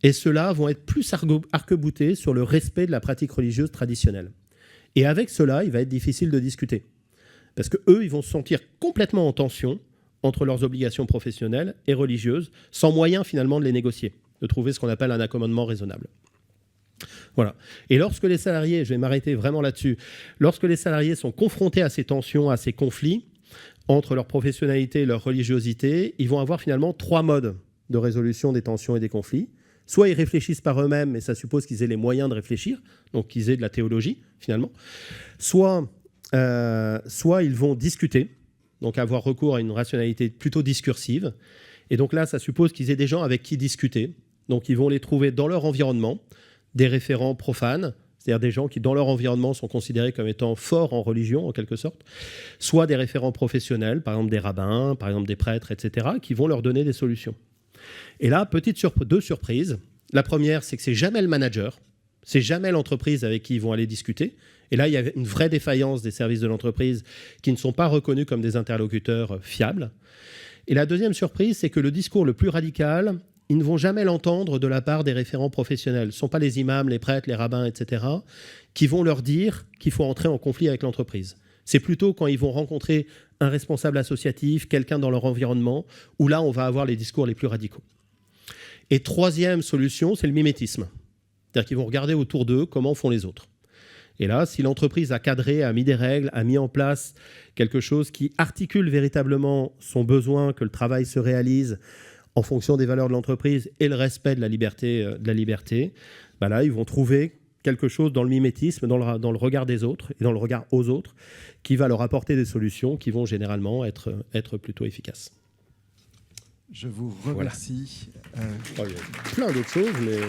Et ceux-là vont être plus arc-boutés sur le respect de la pratique religieuse traditionnelle. Et avec cela, il va être difficile de discuter. Parce qu'eux, ils vont se sentir complètement en tension entre leurs obligations professionnelles et religieuses, sans moyen finalement de les négocier, de trouver ce qu'on appelle un accommodement raisonnable. Voilà. Et lorsque les salariés, je vais m'arrêter vraiment là-dessus, lorsque les salariés sont confrontés à ces tensions, à ces conflits, entre leur professionnalité et leur religiosité, ils vont avoir finalement 3 modes de résolution des tensions et des conflits. Soit ils réfléchissent par eux-mêmes, mais ça suppose qu'ils aient les moyens de réfléchir, donc qu'ils aient de la théologie, finalement. Soit ils vont discuter, donc avoir recours à une rationalité plutôt discursive. Et donc là, ça suppose qu'ils aient des gens avec qui discuter. Donc ils vont les trouver dans leur environnement, des référents profanes, c'est-à-dire des gens qui, dans leur environnement, sont considérés comme étant forts en religion, en quelque sorte, soit des référents professionnels, par exemple des rabbins, par exemple des prêtres, etc., qui vont leur donner des solutions. Et là, deux surprises. La première, c'est que c'est jamais le manager, c'est jamais l'entreprise avec qui ils vont aller discuter. Et là, il y a une vraie défaillance des services de l'entreprise qui ne sont pas reconnus comme des interlocuteurs fiables. Et la deuxième surprise, c'est que le discours le plus radical, ils ne vont jamais l'entendre de la part des référents professionnels. Ce ne sont pas les imams, les prêtres, les rabbins, etc., qui vont leur dire qu'il faut entrer en conflit avec l'entreprise. C'est plutôt quand ils vont rencontrer un responsable associatif, quelqu'un dans leur environnement, où là, on va avoir les discours les plus radicaux. Et troisième solution, c'est le mimétisme. C'est-à-dire qu'ils vont regarder autour d'eux comment font les autres. Et là, si l'entreprise a cadré, a mis des règles, a mis en place quelque chose qui articule véritablement son besoin que le travail se réalise en fonction des valeurs de l'entreprise et le respect de la liberté, bah là, ils vont trouver quelque chose dans le mimétisme, dans le regard des autres et dans le regard aux autres, qui va leur apporter des solutions qui vont généralement être plutôt efficaces. Je vous remercie. Voilà. Il y a plein d'autres choses, mais...